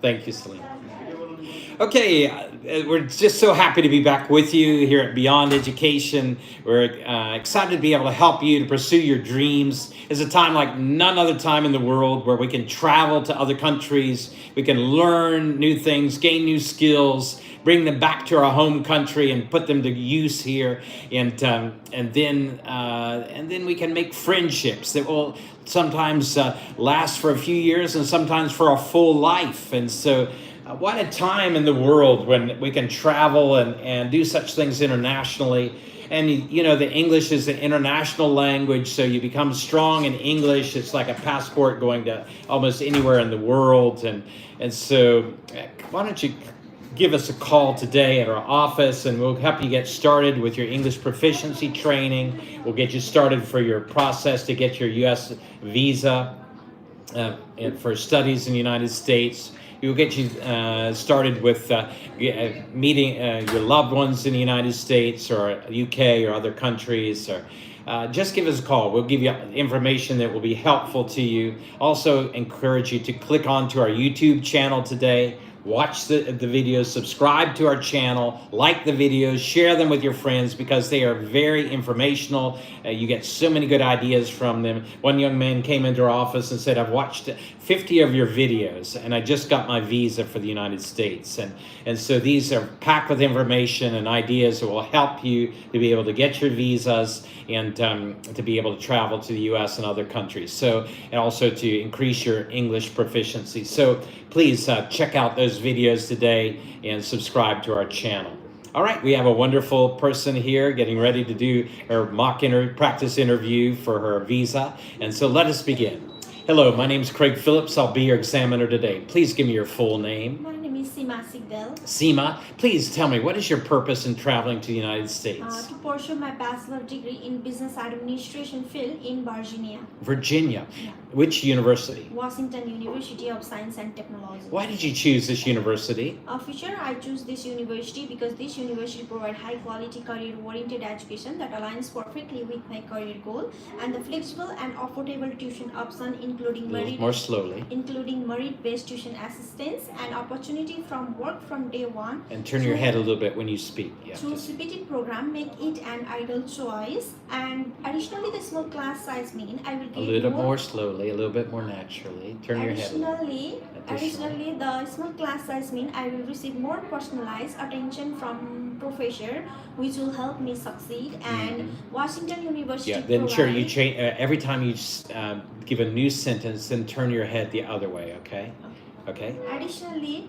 Thank you, Celine. Okay, we're just so happy to be back with you here at Beyond Education. We're excited to be able to help you to pursue your dreams. It's a time like none other time in the world where we can travel to other countries, we can learn new things, gain new skills, bring them back to our home country and put them to use here, and then we can make friendships that will sometimes last for a few years and sometimes for a full life. And so what a time in the world when we can travel and do such things internationally. And you know, the English is an international language, so you become strong in English. It's like a passport going to almost anywhere in the world. And so why don't you give us a call today at our office, and we'll help you get started with your English proficiency training. We'll get you started for your process to get your U.S. visa and for studies in the United States. We'll get you started with meeting your loved ones in the United States or UK or other countries, or just give us a call. We'll give you information that will be helpful to you. Also encourage you to click onto our YouTube channel today. Watch the videos, subscribe to our channel, like the videos, share them with your friends because they are very informational. You get so many good ideas from them. One young man came into our office and said, I've watched 50 of your videos and I just got my visa for the United States. And so these are packed with information and ideas that will help you to be able to get your visas and to be able to travel to the U.S. and other countries. So, and also to increase your English proficiency. So please check out those videos today and subscribe to our channel. All right, we have a wonderful person here getting ready to do her practice interview for her visa. And so let us begin. Hello, my name is Craig Phillips. I'll be your examiner today. Please give me your full name. My name is Seema Sigdal. Seema, please tell me, what is your purpose in traveling to the United States? To pursue my bachelor degree in business administration field in Virginia. Virginia. Yeah. Which university? Washington University of Science and Technology. Why did you choose this university? Future, I choose this university because this university provides high quality career-oriented education that aligns perfectly with my career goal, and the flexible and affordable tuition option including merit-based tuition assistance and opportunity from work from day one. And turn your head a little bit when you speak. Yeah, through CPT program, make it an ideal choice. And additionally, the small class size mean I will get a little more slowly, a little bit more naturally. Turn your head. Additionally, the small class size mean I will receive more personalized attention from professor, which will help me succeed. And Washington University. Yeah. Then sure, you change every time you give a new sentence. Then turn your head the other way. Okay. Okay. Additionally,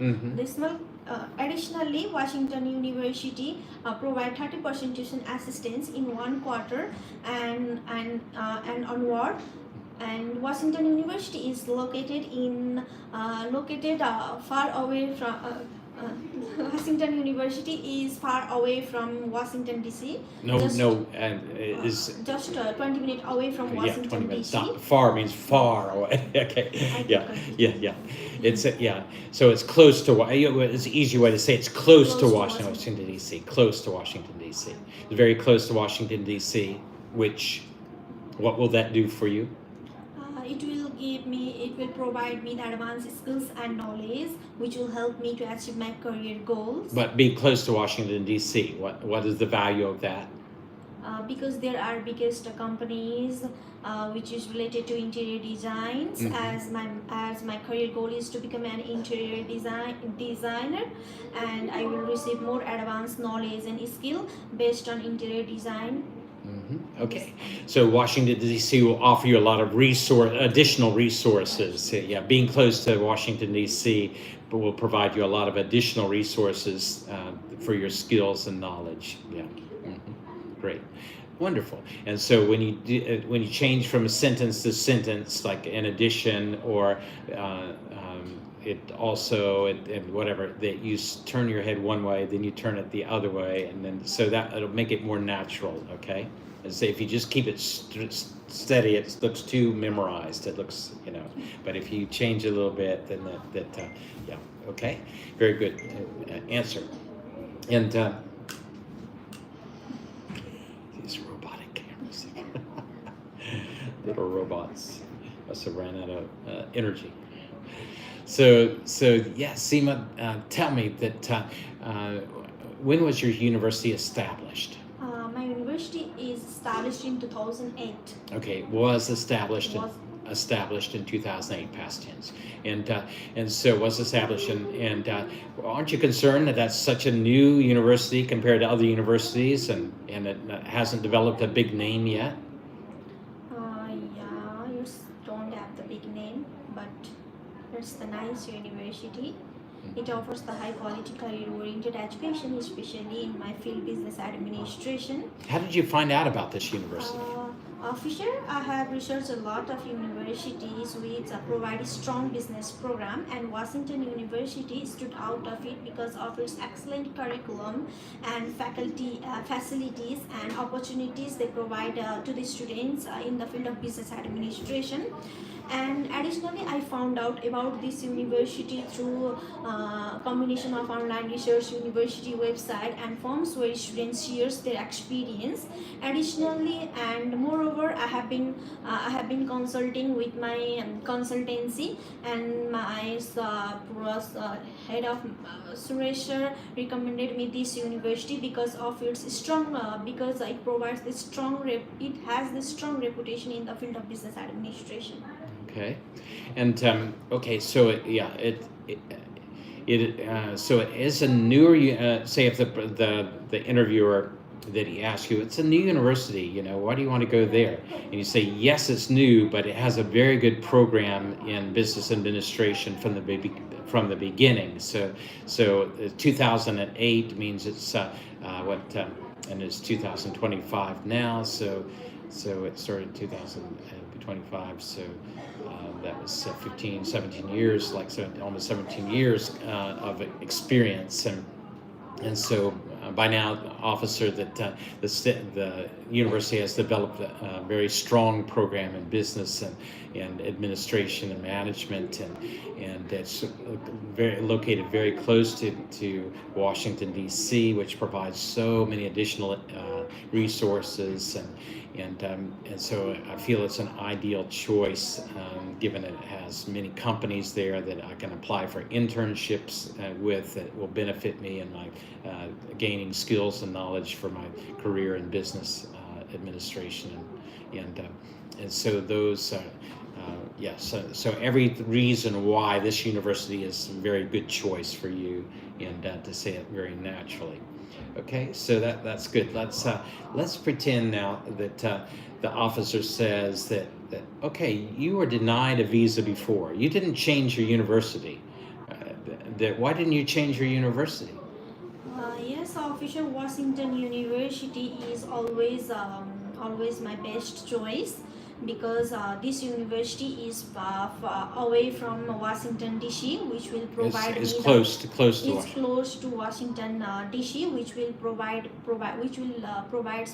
Washington University provide 30% tuition assistance in 1 quarter and onward. And Washington University is located far away from. Washington University is far away from Washington DC. Just 20 minutes away from Washington DC. Not far means far away. Okay. Yeah. It's So it's close to. It's an easy way to say it's close to Washington DC. Close to Washington DC. It's very close to Washington DC. What will that do for you? It will provide me the advanced skills and knowledge which will help me to achieve my career goals. But being close to Washington DC, what is the value of that? Because there are biggest companies which is related to interior designs. As my career goal is to become an interior designer, and I will receive more advanced knowledge and skill based on interior design. Okay, so Washington D.C. will offer you a lot of additional resources. Yeah, being close to Washington D.C. will provide you a lot of additional resources for your skills and knowledge. Yeah, great, wonderful. And so when you change from a sentence to sentence, like in addition or whatever, that you turn your head one way, then you turn it the other way, and then so that it'll make it more natural. Okay, and say if you just keep it steady, it looks too memorized. It looks, but if you change a little bit, then okay, very good answer. And these robotic cameras, little robots. Must have ran out of energy. So yeah, Seema, tell me that when was your university established? My university is established in 2008. Okay, was established Was established in 2008, past tense, and so was established, and aren't you concerned that that's such a new university compared to other universities, and it hasn't developed a big name yet? yeah, you don't have the big name, but it's the nice university. It offers the high quality career oriented education, especially in my field, business administration. How did you find out about this university? Fisher, I have researched a lot of universities which provide a strong business program, and Washington University stood out of it because of its excellent curriculum and faculty facilities and opportunities they provide to the students in the field of business administration. And additionally, I found out about this university through combination of online research, university website, and forums where students share their experience. Additionally, and moreover, I have been consulting with my consultancy, and my head of Suresh recommended me this university because of its strong because it provides this it has this strong reputation in the field of business administration. Okay, and okay, so so it is a newer. Say if the interviewer that he asks you, it's a new university. You know, why do you want to go there? And you say, yes, it's new, but it has a very good program in business administration from the beginning. So 2008 means it's and it's 2025 now. So it started 2025. So. That was 15, 17 years, almost 17 years of experience, and so by now, the officer that the university has developed a very strong program in business and administration and management, and it's located very close to Washington D.C., which provides so many additional resources, and so I feel it's an ideal choice, given that it has many companies there that I can apply for internships with that will benefit me in my gaining skills and knowledge for my career in business administration, and so those. Yes, so every reason why this university is a very good choice for you, and to say it very naturally. Okay, so that's good. Let's pretend now that the officer says that okay, you were denied a visa before. You didn't change your university. Why didn't you change your university? Yes, official Washington University is always my best choice because this university is away from Washington DC, which will provide It's me close to it's close to Washington DC, which will provides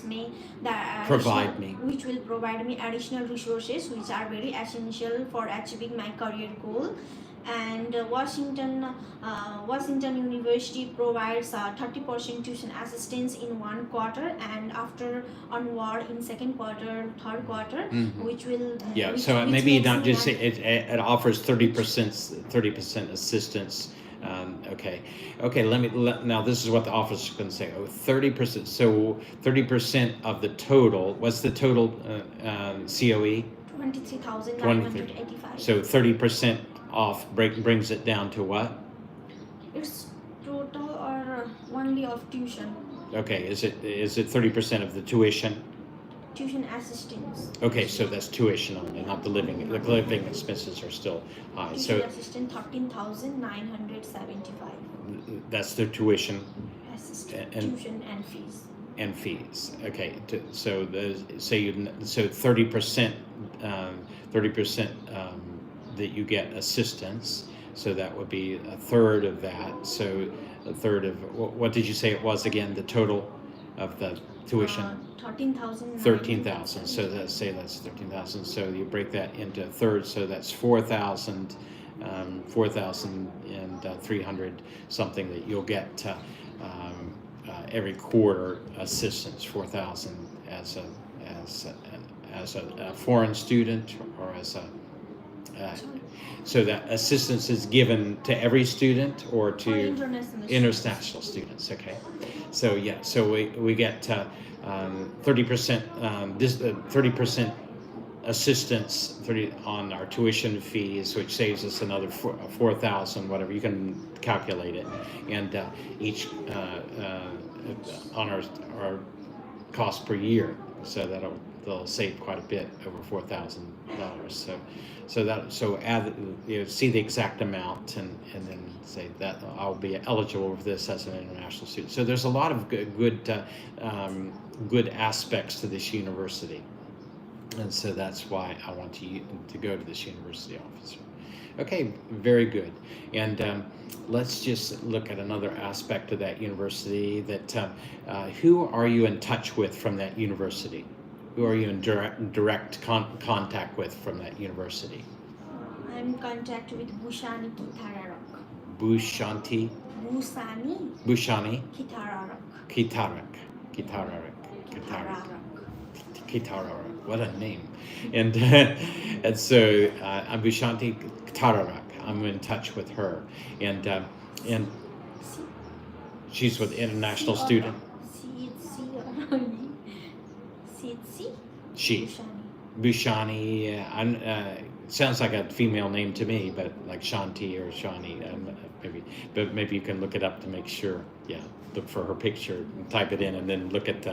me which will provide me additional resources which are very essential for achieving my career goal. And Washington University provides 30% tuition assistance in one quarter, and after onward in second quarter, third quarter, which will so maybe not just say it offers 30% assistance. Okay. Now this is what the officer is going to say. 30%. So 30% of the total. What's the total COE? 23,985. So 30% off brings it down to what? It's total or only of tuition. Okay, is it 30% of the tuition? Tuition assistance. Okay, so that's tuition only, not the living. The living expenses are still high. Tuition assistance 13,975. That's the tuition. Assistance, tuition and fees. And fees. Okay, so 30%. 30%. That you get assistance, so that would be a third of that. So a third of what did you say it was again? The total of the tuition? 13,000. 13,000. So that's 13,000. So you break that into thirds. So that's 4,000, 4,300 something that you'll get every quarter assistance. 4,000 as a foreign student or as a Uh, so that assistance is given to every student or to Or international international students. Okay, so yeah, so we get 30% 30% assistance 30 on our tuition fees, which saves us another 4,000, whatever you can calculate it, and each on our cost per year, so they'll save quite a bit, over $4,000. So add, see the exact amount and then say that I'll be eligible for this as an international student. So there's a lot of good aspects to this university, and so that's why I want to go to this university officer. Okay, very good. And let's just look at another aspect of that university. That who are you in touch with from that university? Who are you in direct contact with from that university? I'm in contact with Bushani Kitararak. Bushani Kitararak. Kitararak. What a name. And so I'm Bushanti Kitararak. I'm in touch with her. And she's with international student. She. Bushani. Sounds like a female name to me, but like Shanti or Shani, maybe you can look it up to make sure. Yeah, look for her picture, type it in, and then look at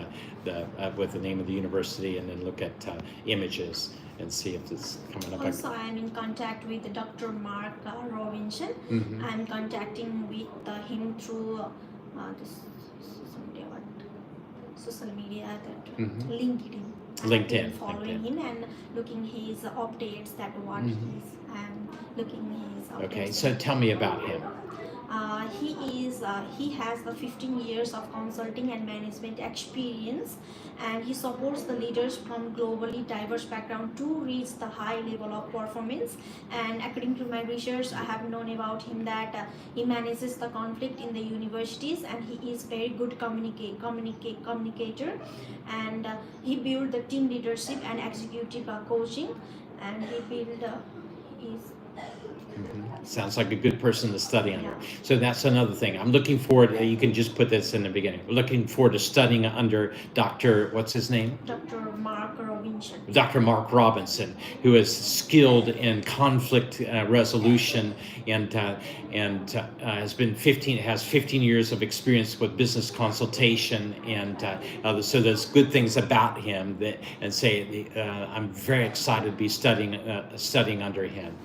with the name of the university, and then look at images and see if it's coming up. Also, I'm in contact with Dr. Mark Robinson. Mm-hmm. I'm contacting with him through this social media, that Mm-hmm. LinkedIn. LinkedIn. I'm following him and looking his updates, that what Mm-hmm. he's and looking his updates. Okay, so tell me about him. He has the 15 years of consulting and management experience, and he supports the leaders from globally diverse background to reach the high level of performance. And according to my research, I have known about him that he manages the conflict in the universities, and he is very good communicator, and he built the team leadership and executive coaching, and he built his. Mm-hmm. Sounds like a good person to study under. Yeah. So that's another thing. I'm looking forward. You can just put this in the beginning. We're looking forward to studying under Dr. What's his name? Dr. Mark Robinson. Dr. Mark Robinson, who is skilled in conflict resolution and has 15 years of experience with business consultation, and so there's good things about him I'm very excited to be studying under him.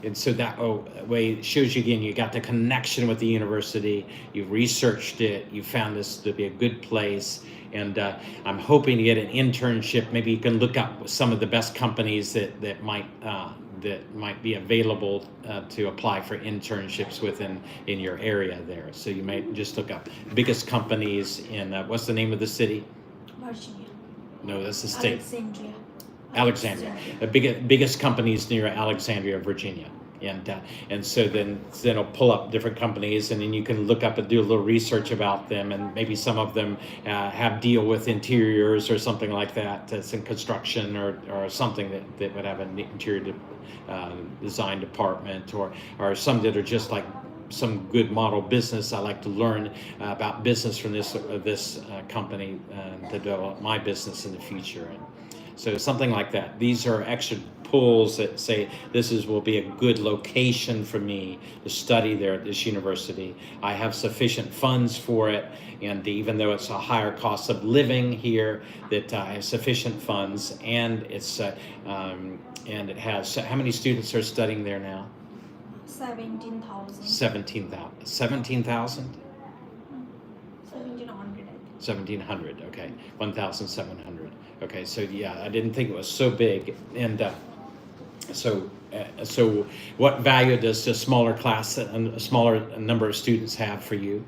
And so that way it shows you again, you got the connection with the university, you've researched it, you found this to be a good place, and I'm hoping to get an internship. Maybe you can look up some of the best companies that might be available to apply for internships in your area there. So you might just look up biggest companies in what's the name of the city? Virginia. No, that's the state. Alexandria. The biggest companies near Alexandria, Virginia, and so then it'll pull up different companies, and then you can look up and do a little research about them, and maybe some of them deal with interiors or something like that. That's in construction or something that would have an interior design department, or some that are just like some good model business. I like to learn about business from this company to develop my business in the future. So something like that. These are extra pulls that say will be a good location for me to study there at this university. I have sufficient funds for it, and even though it's a higher cost of living here, that I have sufficient funds, and it's and it has, how many students are studying there now? 17,000. 17,000. 17,000? 1,700. Okay, 1,700. Okay, so yeah, I didn't think it was so big, and so what value does a smaller class and a smaller number of students have for you?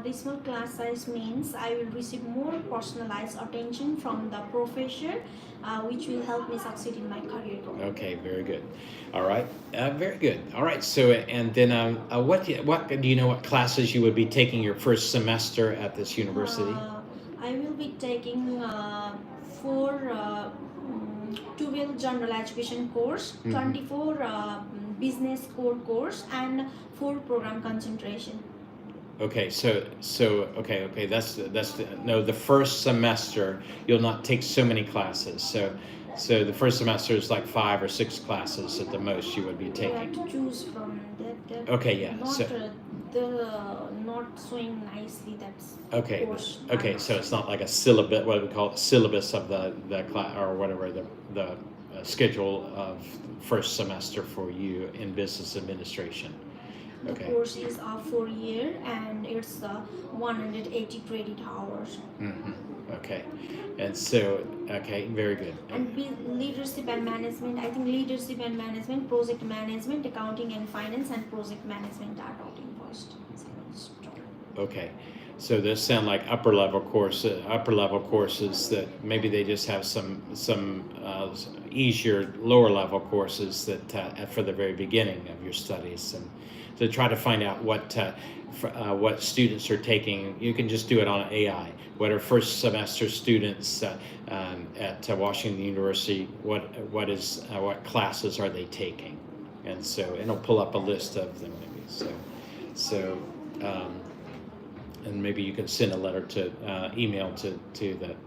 The small class size means I will receive more personalized attention from the professor, which will help me succeed in my career goal. Okay, very good. All right, very good. All right, so and then what do you know what classes you would be taking your first semester at this university? I will be taking 4 12 general education course, 24 business core course, and 4 program concentration. Okay, okay. That's no. The first semester you'll not take so many classes. So the first semester is like 5 or 6 classes at the most you would be You taking. have to choose from that. Okay, yeah. Not So not showing nicely that's okay, course. okay. So it's not like a syllabus. What do we call it? Syllabus of the class or whatever the schedule of first semester for you in business administration. The Okay. course is a 4 year and it's 180 credit hours. Okay, and so okay, very good. And leadership and management, I think leadership and management, project management, accounting and finance, and project management are taught in first semester. Okay, so those sound like upper level courses that maybe they just have some easier lower level courses that for the very beginning of your studies, and to try to find out what students are taking. You can just do it on AI. What are first semester students at Washington University? What classes are they taking? And so it'll pull up a list of them maybe. So. And maybe you can send a letter to email to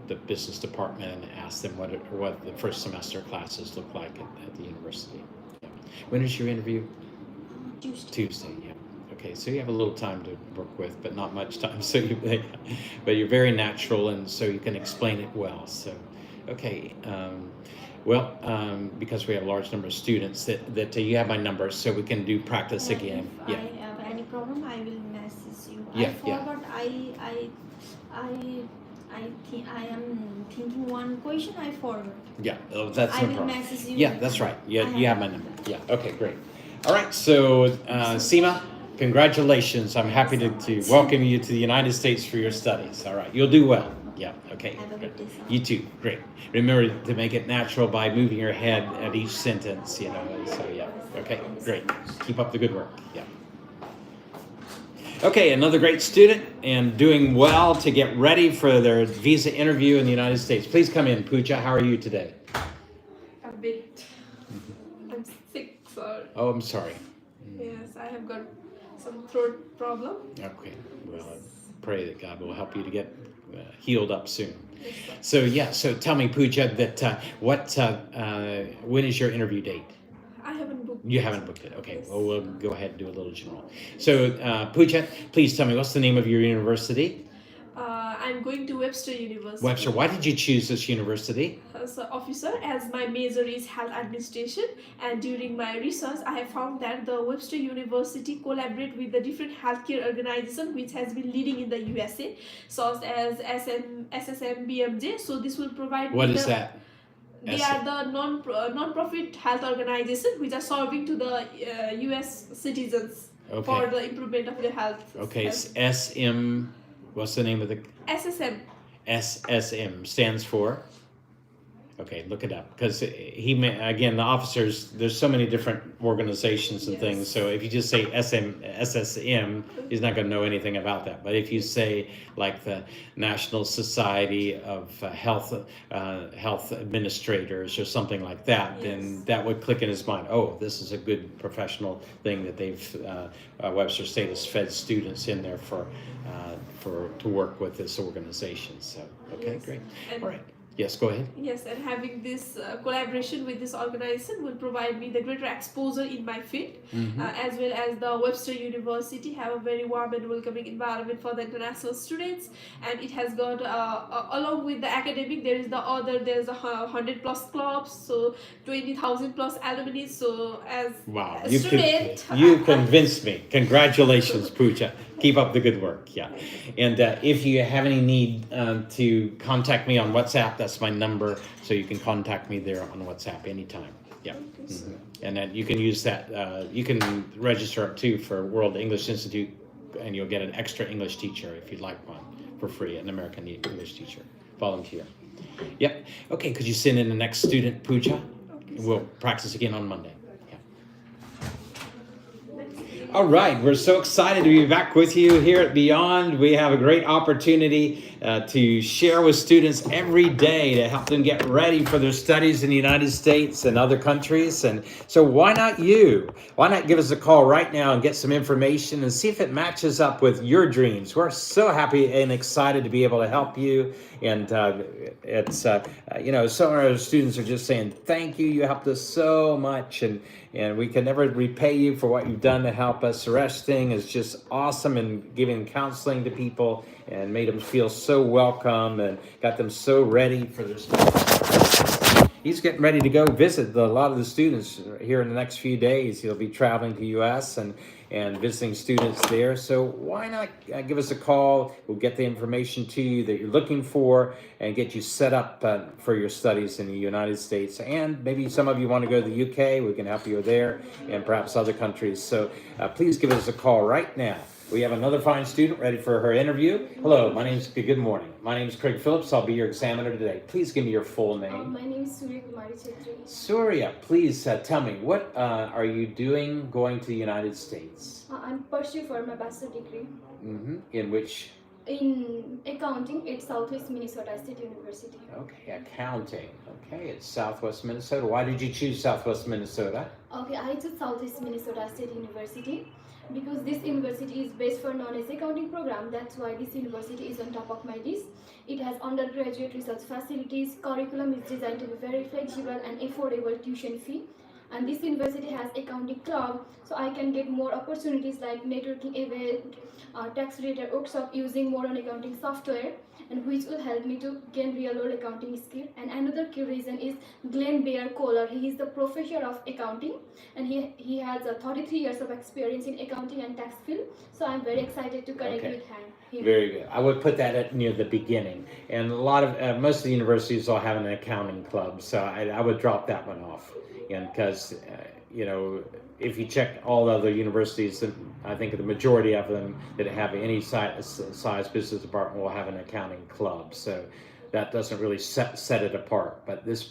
the business department and ask them what the first semester classes look like at the university. Yeah. When is your interview? Tuesday. Yeah. Okay. So you have a little time to work with, but not much time. So but you're very natural, and so you can explain it well. So, okay. Because we have a large number of students, that you have my number, so we can do practice again. If I have any problem, I will message you. Yeah, I forgot. I am thinking one question. I forgot. Yeah, that's I no will problem. message you. Yeah, that's right. Yeah, you have my number. Yeah. Okay, great. All right. So, Seema, congratulations. I'm happy to welcome you to the United States for your studies. All right, you'll do well. Yeah. Okay. Have a good day, sir. You too. Great. Remember to make it natural by moving your head at each sentence. You know. So yeah. Okay. Great. Keep up the good work. Yeah. Okay, another great student and doing well to get ready for their visa interview in the United States. Please come in, Pooja. How are you today? A bit. I'm sick, sir. Oh, I'm sorry. Yes, I have got some throat problem. Okay. Well, I pray that God will help you to get healed up soon. Yes, sir. So tell me, Pooja, that when is your interview date? I haven't booked. You haven't booked it. Okay. Well, we'll go ahead and do a little general. So, Pooja, please tell me, what's the name of your university? I'm going to Webster University. Webster. Why did you choose this university? As an officer, as my major is health administration, and during my research, I have found that the Webster University collaborate with the different healthcare organizations which has been leading in the USA, such as SSM, BMJ. So this will provide. What is that? They are the non-profit health organizations which are serving to the U.S. citizens for the improvement of their health. Okay, it's SM. What's the name of the SSM? SSM stands for? Okay, look it up, because again, the officers, there's so many different organizations and things, so if you just say SSM, he's not going to know anything about that. But if you say like the National Society of Health Administrators or something like that, then that would click in his mind. Oh, this is a good professional thing that they've Webster State has fed students in there to work with this organization. So okay, great. All right. Yes, go ahead. Yes, and having this collaboration with this organization will provide me the greater exposure in my field, as well as the Webster University have a very warm and welcoming environment for the international students, and it has got along with the academic, there's a 100+ clubs, so 20,000+ alumni. So as a student, you convinced me. Congratulations, Pooja. Keep up the good work. Yeah, and if you have any need to contact me on WhatsApp, that's my number, so you can contact me there on WhatsApp anytime. Yeah, and then you can use that. You can register up too for World English Institute, and you'll get an extra English teacher if you'd like one for free, an American English teacher, volunteer. Yep. Okay. Could you send in the next student, Pooja? Okay, we'll practice again on Monday. All right, we're so excited to be back with you here at Beyond. We have a great opportunity to share with students every day to help them get ready for their studies in the United States and other countries. And so why not you? Why not give us a call right now and get some information and see if it matches up with your dreams? We're so happy and excited to be able to help you. And it's, some of our students are just saying, thank you, you helped us so much. And we can never repay you for what you've done to help us. The rest thing is just awesome, and giving counseling to people and made them feel so welcome and got them so ready for their studies. He's getting ready to go visit a lot of the students here in the next few days. He'll be traveling to the U.S. and visiting students there. So why not give us a call? We'll get the information to you that you're looking for and get you set up for your studies in the United States. And maybe some of you want to go to the UK. We can help you there, and perhaps other countries. So please give us a call right now. We have another fine student ready for her interview. Hello, good morning. My name is Craig Phillips. I'll be your examiner today. Please give me your full name. My name is Surya Kumari Chetri. Surya, please tell me, what are you doing going to the United States? I'm pursuing for my bachelor degree. In which? In accounting at Southwest Minnesota State University. Okay, accounting. Okay, it's Southwest Minnesota. Why did you choose Southwest Minnesota? Okay, I chose Southwest Minnesota State University because this university is based for non-as accounting program. That's why this university is on top of my list. It has undergraduate research facilities. Curriculum is designed to be very flexible and affordable tuition fee. And this university has accounting club, so I can get more opportunities like networking event, tax-related workshop using more on accounting software, and which will help me to gain real-world accounting skill. And another key reason is Glenn Bear Kohler. He is the professor of accounting, and he has 33 years of experience in accounting and tax field. So I'm very excited to connect with him. Very good. I would put that at near the beginning. And a lot of most of the universities will have an accounting club, so I would drop that one off. And because if you check all the other universities, I think the majority of them that have any size business department will have an accounting club. So that doesn't really set it apart. But this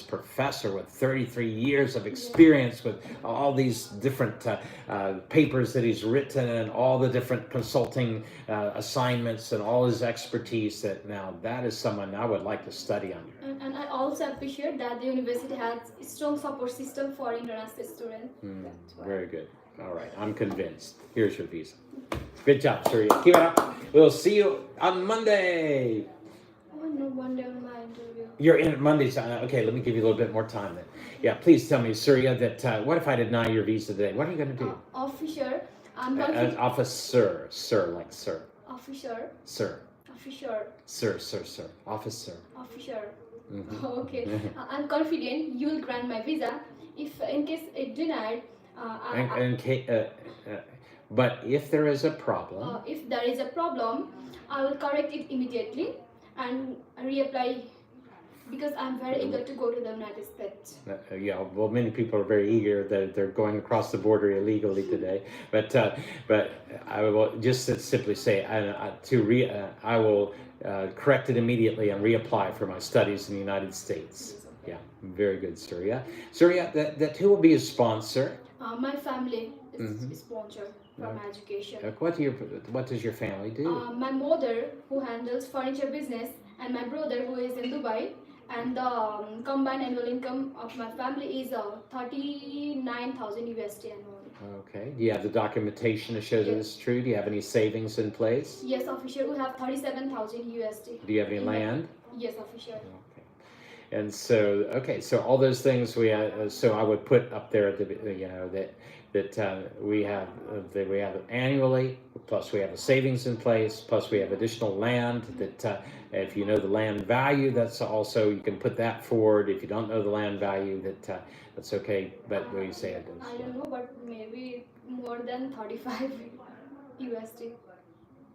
professor with 33 years of experience with all these different papers that he's written and all the different consulting assignments and all his expertise, that is someone I would like to study under. And I also appreciate that the university has a strong support system for international students. Very good. All right, I'm convinced. Here's your visa. Good job, Surya. Keep it up. We'll see you on Monday. No wonder on my interview. You're in Mondays. Okay, let me give you a little bit more time then. Yeah, please tell me, Surya, that what if I deny your visa today? What are you going to do? Officer. Officer. Sir, like sir. Officer. Sir. Officer. Sir. Officer. Officer. Mm-hmm. Okay. I'm confident you will grant my visa. If in case it denied, but if there is a problem, if there is a problem, I will correct it immediately and reapply because I'm very eager to go to the United States. Well, many people are very eager that they're going across the border illegally today. But I will just simply say I will correct it immediately and reapply for my studies in the United States. Yeah, very good, Surya. Surya, that who will be a sponsor? My family is sponsor for my education. What does your family do? My mother, who handles furniture business, and my brother, who is in Dubai. And the combined annual income of my family is 39,000 USD annually. Okay. Do you have the documentation to show that it's true? Do you have any savings in place? Yes, official. We have 37,000 USD. Do you have any land? Yes, official. Okay. And so, so all those things so I would put up there at that we have annually, plus we have a savings in place, plus we have additional land that if you know the land value, that's also, you can put that forward. If you don't know the land value, that's okay, but what do you say it is? I don't know, but maybe more than 35 USD.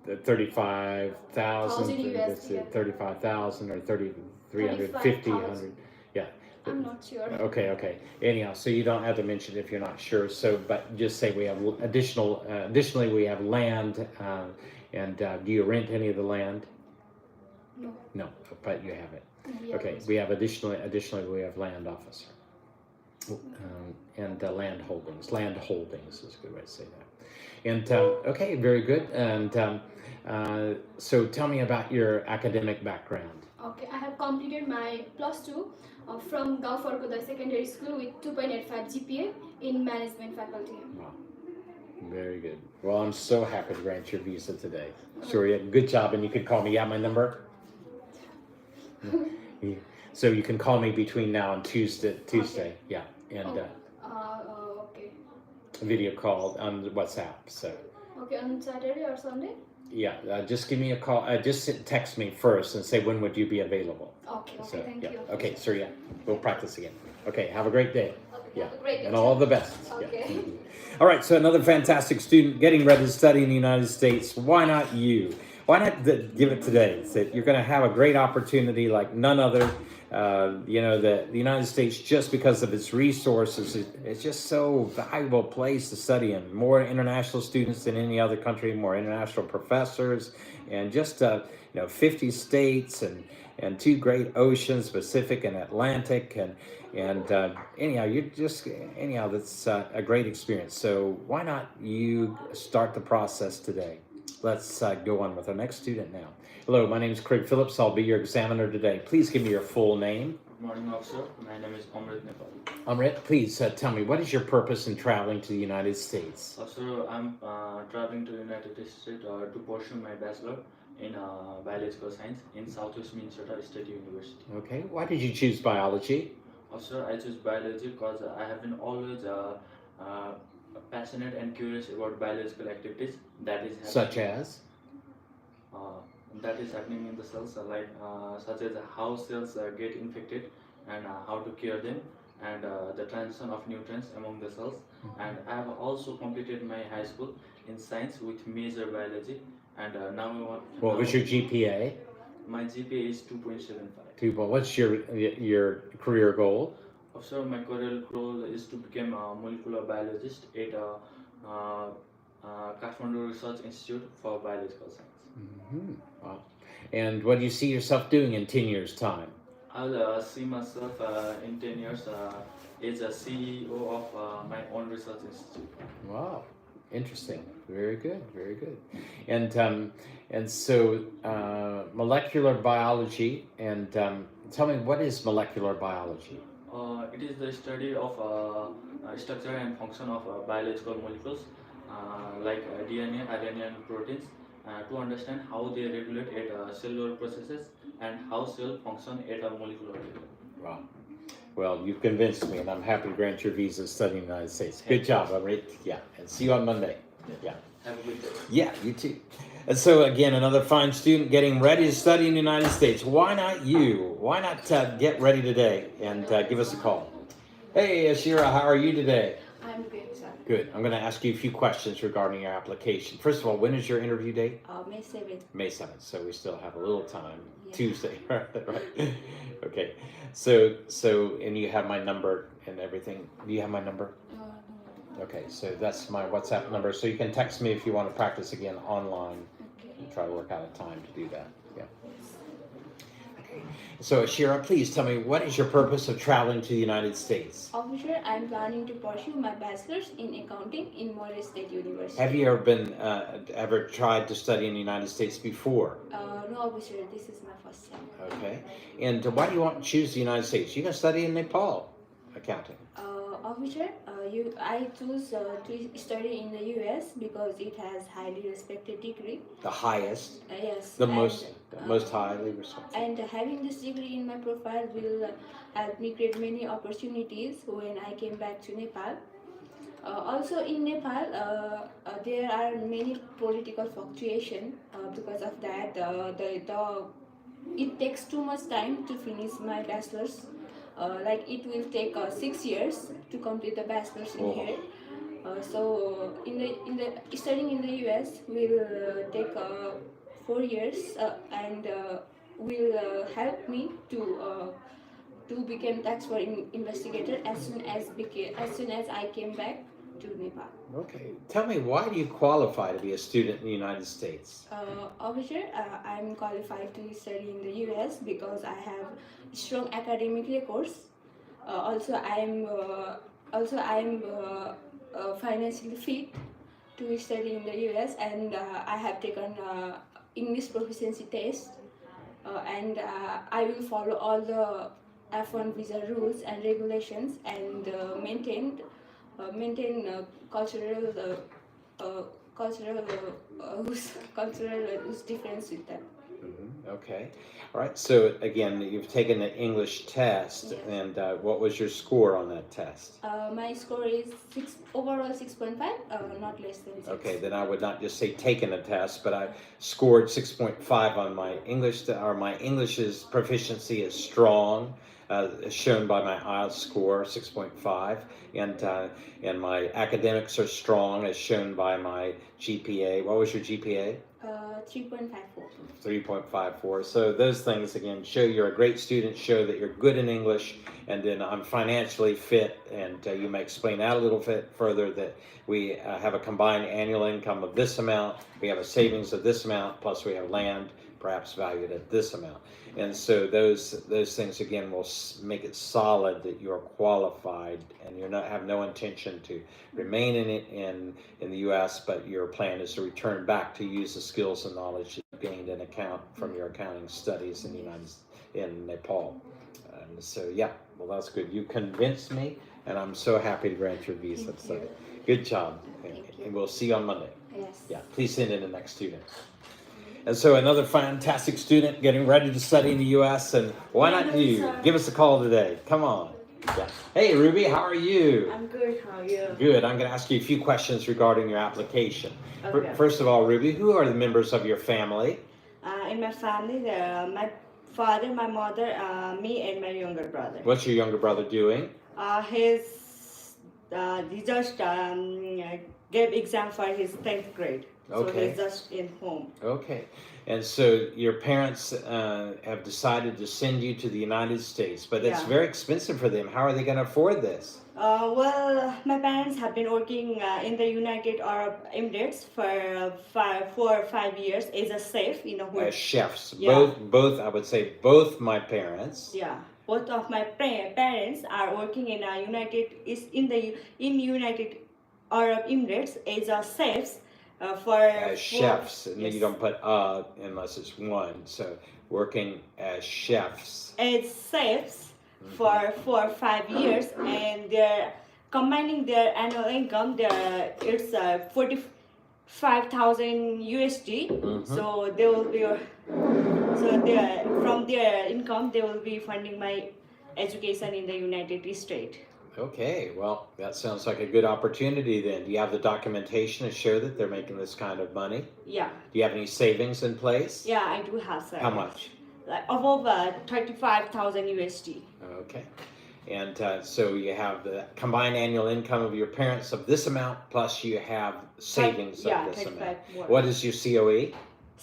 35,000 USD. 35,000 or 350, 100. Yeah. I'm not sure. Okay. Anyhow, so you don't have to mention if you're not sure. So, but just say we have additionally we have land, and do you rent any of the land? No, but you have it. Yeah, okay, we have additionally we have land, officer. and land holdings. Land holdings is a good way to say that. And okay, very good. And so tell me about your academic background. Okay, I have completed my plus 2 from Gao Farkoda Secondary School with 2.85 GPA in management faculty. Wow. Very good. Well, I'm so happy to grant your visa today. Surya, good job. And you can call me. You have my number? So you can call me between now and Tuesday. Okay. Yeah. And Okay. video call on WhatsApp. So Okay, on Saturday or Sunday? yeah, just give me a call. Just text me first and say when would you be available. Okay, So, thank yeah. you. Okay, Surya, we'll practice again. Okay, have a great day. Okay, Yeah, have a great day and all too. the best. Okay. Yeah. All right, so another fantastic student getting ready to study in the United States. Why not you? Why not give it today? So you're going to have a great opportunity like none other. You know, the United States, just because of its resources, it's just so valuable place to study in. More international students than any other country, more international professors, and just 50 states and two great oceans, Pacific and Atlantic, and anyhow, that's a great experience. So why not you start the process today? Let's go on with our next student now. Hello, my name is Craig Phillips. I'll be your examiner today. Please give me your full name. Good morning, officer. My name is Amrit Nepal. Amrit, please tell me, what is your purpose in traveling to the United States? Officer, I'm traveling to the United States to pursue my bachelor in biological science in Southwest Minnesota State University. Okay, why did you choose biology? Officer, I choose biology because I have been always passionate and curious about biological activities that is happening in the cells, such as how cells get infected and how to cure them, and the transition of nutrients among the cells. And I have also completed my high school in science with major biology, and now I want. What was your GPA? My GPA is 2.75. What's your career goal? Also, my career goal is to become a molecular biologist at Kathmandu Research Institute for Biological Science. Mm-hmm. Wow. And what do you see yourself doing in 10 years' time? I'll see myself in 10 years as a CEO of my own research institute. Wow, interesting. Very good, very good. And so molecular biology. And tell me, what is molecular biology? It is the study of structure and function of biological molecules like DNA, RNA, and proteins. To understand how they regulate at cellular processes and how cell function at a molecular level. Wow. Well, you've convinced me, and I'm happy to grant your visa to study in the United States. Good job, Amrit. Yeah, and see you on Monday. Yeah. Have a good day. Yeah, you too. And so again, another fine student getting ready to study in the United States. Why not you? Why not get ready today and give us a call? Hey, Ashira, how are you today? I'm good, sir. Good. I'm going to ask you a few questions regarding your application. First of all, when is your interview date? May 7th. May 7th. So we still have a little time. Yeah. Tuesday, right? Okay. So, and you have my number and everything. Do you have my number? No. Okay. So that's my WhatsApp number. So you can text me if you want to practice again online. Okay. And try to work out a time to do that. Yeah. Okay. So Ashira, please tell me, what is your purpose of traveling to the United States? Officer, I'm planning to pursue my bachelor's in accounting in Morris State University. Have you ever tried to study in the United States before? No, officer, this is my first time. Okay. And why do you want to choose the United States? You can study in Nepal accounting. Officer, I choose to study in the US because it has highly respected degree. The highest, Yes. the most highly respected. And having this degree in my profile will help me create many opportunities when I came back to Nepal. Also in Nepal, there are many political fluctuation. Because of that, it takes too much time to finish my bachelor's. Like it will take 6 years to complete the bachelor's in here. So in the studying in the US will take 4 years and will help me to become tax for investigator as soon as I came back to Nepal. Okay. Tell me, why do you qualify to be a student in the United States? Officer, I'm qualified to study in the US because I have strong academic records. Also I'm financially fit to study in the US, and I have taken English proficiency test, and I will follow all the F1 visa rules and regulations, and maintain cultural cultural difference with them. Okay. All right. So again, you've taken an English test, Yes. and what was your score on that test? My score is overall 6.5, not less than 6. Okay, then I would not just say taken a test, but I scored 6.5 on my English, or my English's proficiency is strong, as shown by my IELTS score 6.5, and my academics are strong, as shown by my GPA. What was your GPA? 3.54. 3.54. So those things again show you're a great student, show that you're good in English, and then I'm financially fit, and you may explain that a little bit further, that we have a combined annual income of this amount, we have a savings of this amount, plus we have land perhaps valued at this amount. And so those things again will make it solid that you're qualified, and you're not have no intention to remain in the U.S., but your plan is to return back to use the skills and knowledge you gained in account from your accounting studies in Nepal. And so yeah, well, that's good. You convinced me, and I'm so happy to grant your visa. Thank So you. good job, Thank you. and we'll see you on Monday. Yes. Yeah, please send in the next student. And so another fantastic student getting ready to study in the U.S. And why not you? Give us a call today. Come on. Yeah. Hey, Ruby, how are you? I'm good. How are you? Good. I'm going to ask you a few questions regarding your application. Okay. First of all, Ruby, who are the members of your family? In my family, there are my father, my mother, me, and my younger brother. What's your younger brother doing? He just gave exam for his 10th grade. Okay. So he's just in home. Okay. And so your parents have decided to send you to the United States, but it's Yeah. very expensive for them. How are they going to afford this? Well, my parents have been working in the United Arab Emirates for 4 or 5 years as a chef, As chefs. Yeah. Both, I would say, both my parents. Yeah, both of my parents are working in United Arab Emirates as a chefs As chefs, and yes, you don't put unless it's one. So working as chefs. as chefs for 4 or 5 years, and they're combining their annual income. It's 45,000 USD. So they will be from their income they will be funding my education in the United States. Okay, well, that sounds like a good opportunity then. Do you have the documentation to show that they're making this kind of money? Yeah, Do you have any savings in place? yeah, I do have, sir. How much? Like above 35,000 USD. Okay. And so you have the combined annual income of your parents of this amount, plus you have savings Yeah, of this amount. 35 more. What is your COE?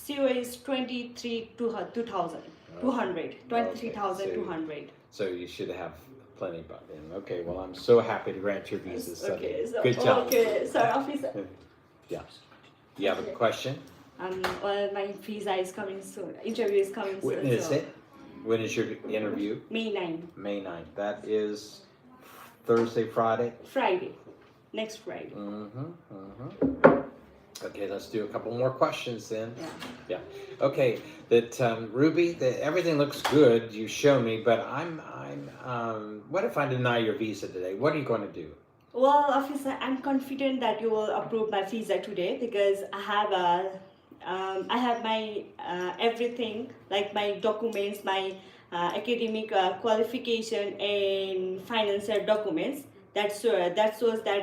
CO is 23,200. 23,200. So you should have plenty by then. Okay, well, I'm so happy to grant your visa. Sunny. Okay, so Good job. Okay, sir, officer. Yeah. You have a question? Well, my visa is coming soon. Interview is coming soon. When is so it? When is your interview? May 9, May 9th. That is Thursday, Friday? Friday. Next Friday. Okay, let's do a couple more questions then. Yeah. Yeah. Okay. That Ruby, that everything looks good. You show me, but what if I deny your visa today? What are you going to do? Well, officer, I'm confident that you will approve my visa today because I have my everything, like my documents, my academic qualification and financial documents. That shows that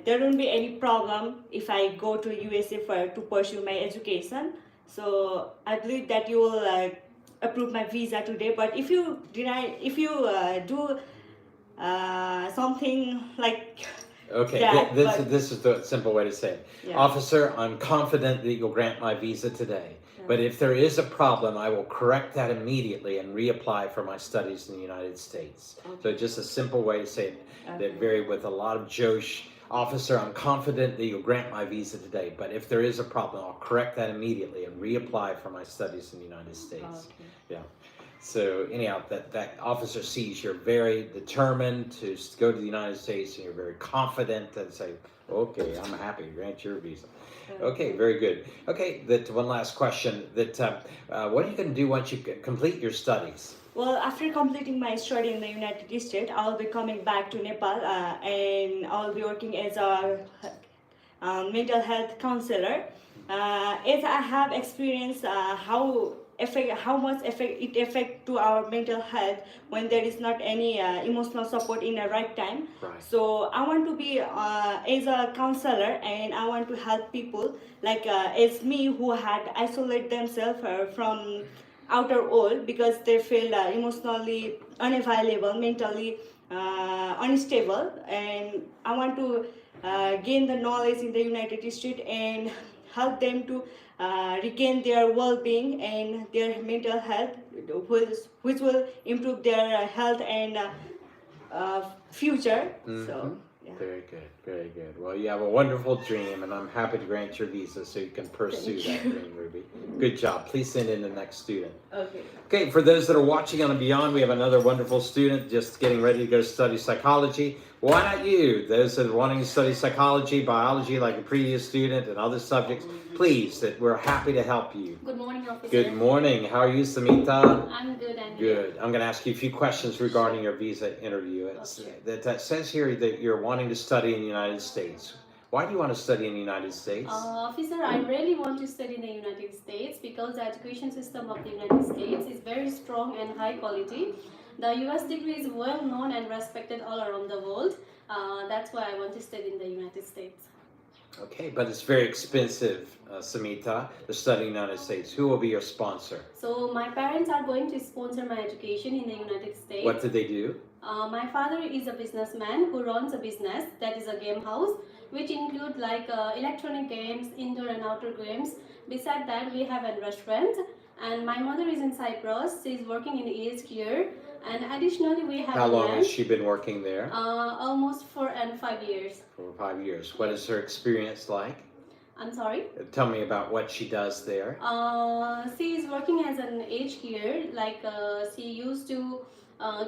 there won't be any problem if I go to USA to pursue my education. So I believe that you will approve my visa today. But if you do something like Okay, that, this is the simple way to say it. Yeah. Officer, I'm confident that you'll grant my visa today. Yeah. But if there is a problem, I will correct that immediately and reapply for my studies in the United States. So just a simple way to say it, that very with a lot of josh. Officer, I'm confident that you'll grant my visa today, but if there is a problem, I'll correct that immediately and reapply for my studies in the United States. Okay. Yeah. So anyhow, that officer sees you're very determined to go to the United States, and you're very confident and say, okay, I'm happy to grant your visa. Okay, very good. Okay, that one last question. That what are you going to do once you complete your studies? Well, after completing my study in the United States, I'll be coming back to Nepal and I'll be working as a mental health counselor. As I have experienced how much it affect to our mental health when there is not any emotional support in the right time. Right. So I want to be as a counselor, and I want to help people like as me who had isolated themselves from outer world because they feel emotionally unavailable, mentally unstable, and I want to gain the knowledge in the United States and help them to regain their well-being and their mental health, which will improve their health and future. So. Yeah. Very good, very good. Well, you have a wonderful dream, and I'm happy to grant your visa so you can pursue that dream, Ruby. Good job. Please send in the next student. Okay. Okay, for those that are watching on and beyond, we have another wonderful student just getting ready to go study psychology. Why not you? Those that are wanting to study psychology, biology, like a previous student, and other subjects, please, that we're happy to help you. Good morning, officer. Good morning. How are you, Samita? I'm good, and Good. I'm going to ask you a few questions regarding your visa interview. That says here that you're wanting to study in the United States. Why do you want to study in the United States? Officer, I really want to study in the United States because the education system of the United States is very strong and high quality. The US degree is well known and respected all around the world. That's why I want to study in the United States. Okay, but it's very expensive, Samita, to study in the United States. Who will be your sponsor? So my parents are going to sponsor my education in the United States. What do they do? My father is a businessman who runs a business that is a game house, which include like electronic games, indoor and outdoor games. Beside that, we have a restaurant. And my mother is in Cyprus. She's working in aged care. And additionally, we have How long land. has she been working there? Almost 4 and 5 years. 4 or 5 years. What is her experience like? I'm sorry? Tell me about what she does there. She is working as an aged care. Like she used to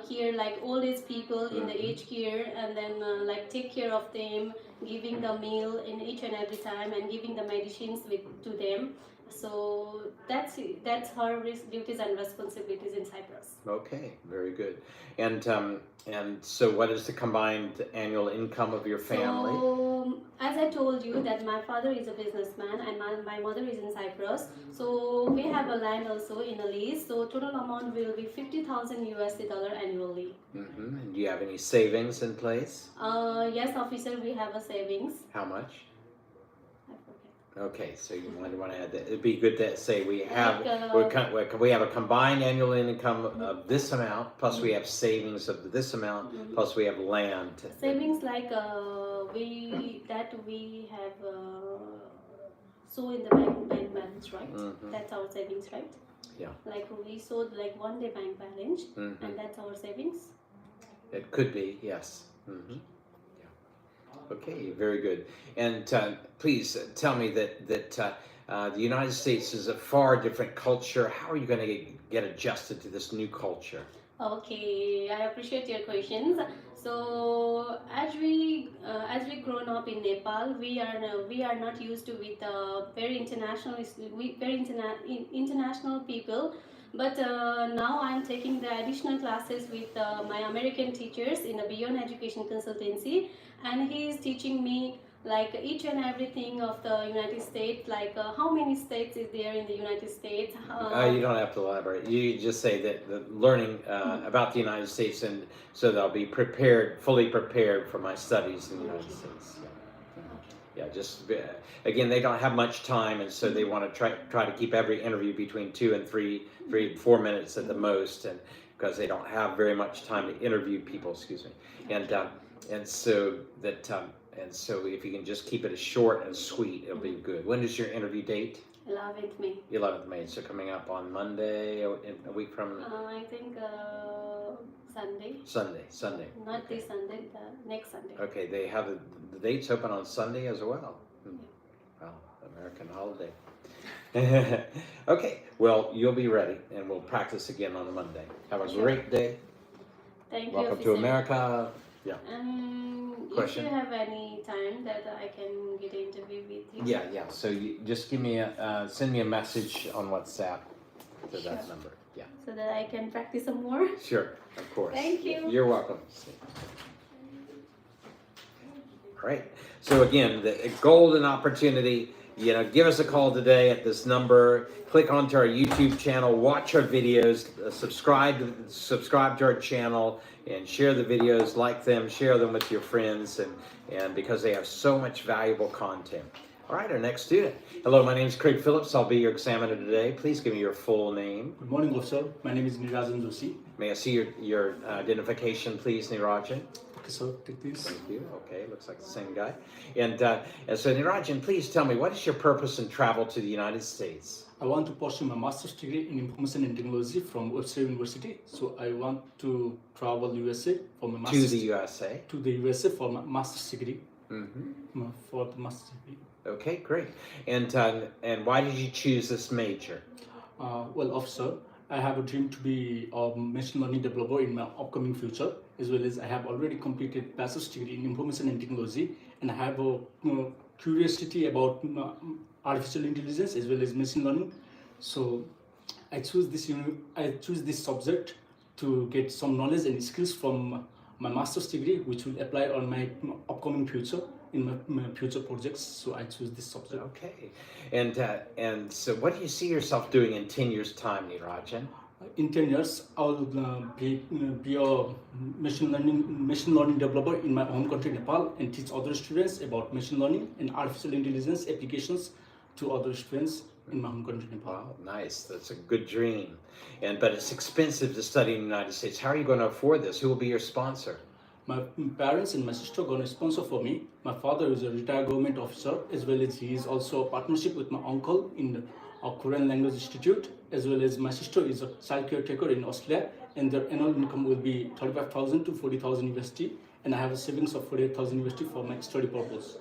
care like old age people in the aged care, and then like take care of them, giving the meal in each and every time, and giving the medicines to them. So that's her duties and responsibilities in Cyprus. Okay, very good. And so what is the combined annual income of your family? So, as I told you that my father is a businessman and my mother is in Cyprus. So we have a land also in a lease. So total amount will be $50,000 annually. And do you have any savings in place? Yes, officer, we have a savings. How much? I forget. Okay, so you want to add that. It'd be good to say we have Like, we have a combined annual income of this amount, plus we have savings of this amount, plus we have land. Savings like we have so in the bank balance, right? That's our savings, right? Yeah. Like we sold like 1 day bank balance, and that's our savings. It could be, yes. Okay, very good. And please tell me that the United States is a far different culture. How are you going to get adjusted to this new culture? Okay, I appreciate your questions. So as we grown up in Nepal, we are not used to with very international people. But now I'm taking the additional classes with my American teachers in a Beyond Education Consultancy, and he is teaching me like each and everything of the United States, like how many states is there in the United States. You don't have to elaborate. You just say that the learning about the United States, and so that I'll be fully prepared for my studies in the United States. Yeah, just again, they don't have much time, and so they want to try to keep every interview between 2 and 4 minutes at the most, and because they don't have very much time to interview people. Excuse me, and so if you can just keep it as short and sweet, it'll be good. When is your interview date? 11th May. 11th May. So coming up on Monday, in a week from. I think Sunday. Sunday. Not this Sunday, the next Sunday. Okay, they have the dates open on Sunday as well. Well, American holiday. Okay, well, you'll be ready, and we'll practice again on a Monday. Have a Sure. great day. Thank you, Welcome to officer. America. Yeah. If Question? you have any time that I can get an interview with you. Yeah. So you just give me send me a message on WhatsApp to that Sure. number. Yeah. So that I can practice some more. Sure, of course. Thank you. You're welcome. Great. So again, the golden opportunity. Give us a call today at this number. Click onto our YouTube channel, watch our videos, subscribe to our channel, and share the videos, like them, share them with your friends, and because they have so much valuable content. All right, our next student. Hello, my name is Craig Phillips. I'll be your examiner today. Please give me your full name. Good morning, officer. My name is Nirajan Joshi. May I see your identification, please, Nirajan? Okay, sir, take this. Thank you. Okay, looks like the same guy. And so, Nirajan, please tell me, what is your purpose in travel to the United States? I want to pursue my master's degree in information and technology from Webster University. So I want to travel USA for my master's To the USA? To the USA for my master's degree. Mm-hmm. For the master's degree. Okay, great. And why did you choose this major? Well, officer, I have a dream to be a machine learning developer in my upcoming future, as well as I have already completed bachelor's degree in information and technology, and I have a curiosity about artificial intelligence as well as machine learning. So I choose this subject to get some knowledge and skills from my master's degree, which will apply on my upcoming future in my future projects. So I choose this subject. Okay. And so what do you see yourself doing in 10 years' time, Nirajan? In 10 years, I will be a machine learning developer in my home country, Nepal, and teach other students about machine learning and artificial intelligence applications to other students in my home country, Nepal. Wow, nice. That's a good dream. But it's expensive to study in the United States. How are you going to afford this? Who will be your sponsor? My parents and my sister are going to sponsor for me. My father is a retired government officer, as well as he is also a partnership with my uncle in a Korean Language Institute, as well as my sister is a child caretaker in Australia, and their annual income will be 35,000 to 40,000 USD, and I have a savings of 48,000 USD for my study purpose.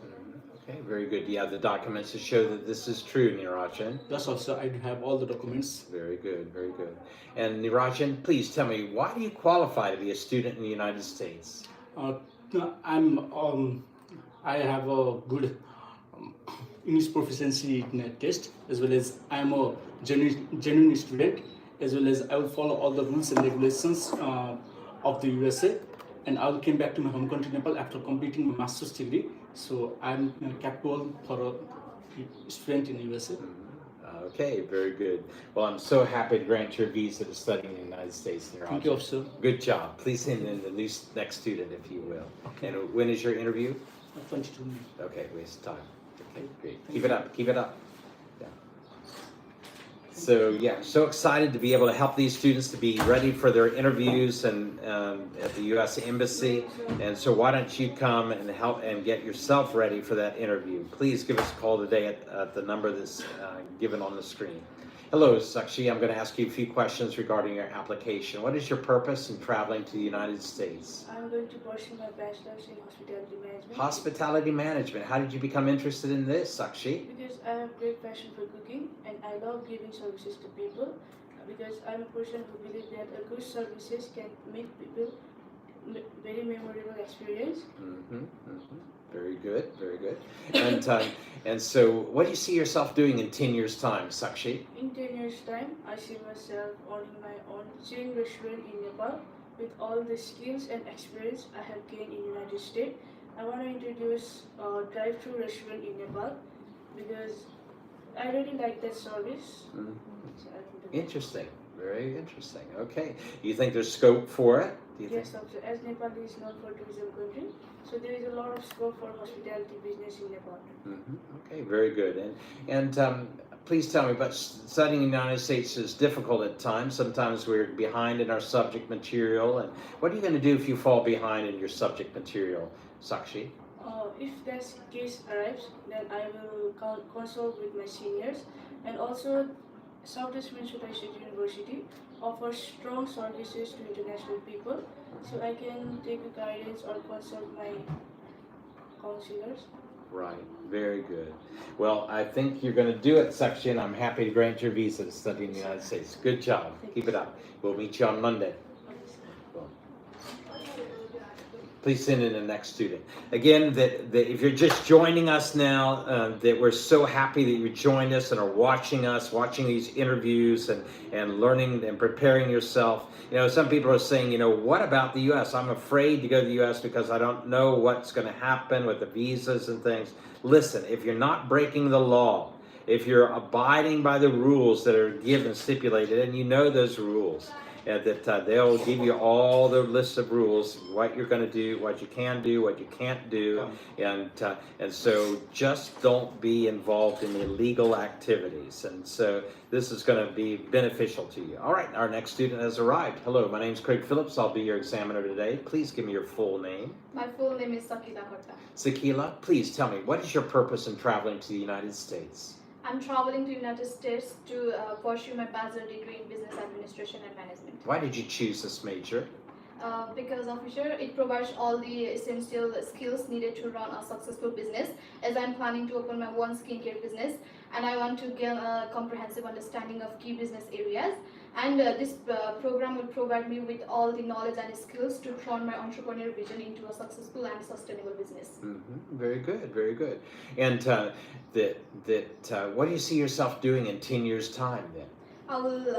Okay, very good. Do you have the documents to show that this is true, Nirajan? Yes, officer, I do have all the documents. Very good, very good. And Nirajan, please tell me, why do you qualify to be a student in the United States? I have a good English proficiency test, as well as I am a genuine student, as well as I will follow all the rules and regulations of the USA, and I will come back to my home country Nepal after completing my master's degree. So I am capable for a student in the USA. Okay, very good. Well, I'm so happy to grant your visa to study in the United States. Thank you, officer. Good job. Please send in the next student, if you will. Okay. And when is your interview? 22 minutes. Okay, waste time. Okay, great. Keep it up. Keep it up. Yeah. So yeah, so excited to be able to help these students to be ready for their interviews and at the U.S. Embassy. And so why don't you come and help and get yourself ready for that interview? Please give us a call today at the number that's given on the screen. Hello, Sakshi. I'm going to ask you a few questions regarding your application. What is your purpose in traveling to the United States? I'm going to pursue my bachelor's in hospitality management. Hospitality management. How did you become interested in this, Sakshi? Because I have great passion for cooking and I love giving services to people. Because I'm a person who believes that a good services can make people very memorable experience. Very good, very good. And so, what do you see yourself doing in 10 years' time, Sakshi? In 10 years' time, I see myself owning my own chain restaurant in Nepal with all the skills and experience I have gained in the United States. I want to introduce a drive-thru restaurant in Nepal because I really like that service. So I think Interesting, very interesting. Okay, you think there's scope for it? Do you yes, also, as Nepal is known for tourism country, so there is a lot of scope for hospitality business in Nepal. Okay, very good. And please tell me, but studying in the United States is difficult at times. Sometimes we're behind in our subject material. And what are you going to do if you fall behind in your subject material, Sakshi? If that case arrives, then I will consult with my seniors, and also Southeast Minnesota State University offers strong services to international people, so I can take a guidance or consult my counselors. Right. Very good. Well, I think you're going to do it, Section. I'm happy to grant your visa to study in the United States. Good job. Keep it up. We'll meet you on Monday. Please send in the next student. Again, that if you're just joining us now, that we're so happy that you joined us and are watching us, watching these interviews and learning and preparing yourself. You know, some people are saying, you know, what about the U.S.? I'm afraid to go to the U.S. because I don't know what's going to happen with the visas and things. Listen, if you're not breaking the law, if you're abiding by the rules that are given, stipulated, and you know those rules, that they'll give you all the list of rules, what you're going to do, what you can do, what you can't do, and so just don't be involved in illegal activities. And so this is going to be beneficial to you. All right, our next student has arrived. Hello, my name is Craig Phillips. I'll be your examiner today. Please give me your full name. My full name is Sakila Kota. Sakila, please tell me, what is your purpose in traveling to the United States? I'm traveling to United States to pursue my bachelor degree in business administration and management. Why did you choose this major? Because officer, it provides all the essential skills needed to run a successful business, as I'm planning to open my own skincare business and I want to gain a comprehensive understanding of key business areas. And this program will provide me with all the knowledge and skills to turn my entrepreneurial vision into a successful and sustainable business. Mm-hmm. Very good, very good. And what do you see yourself doing in 10 years' time then? I will,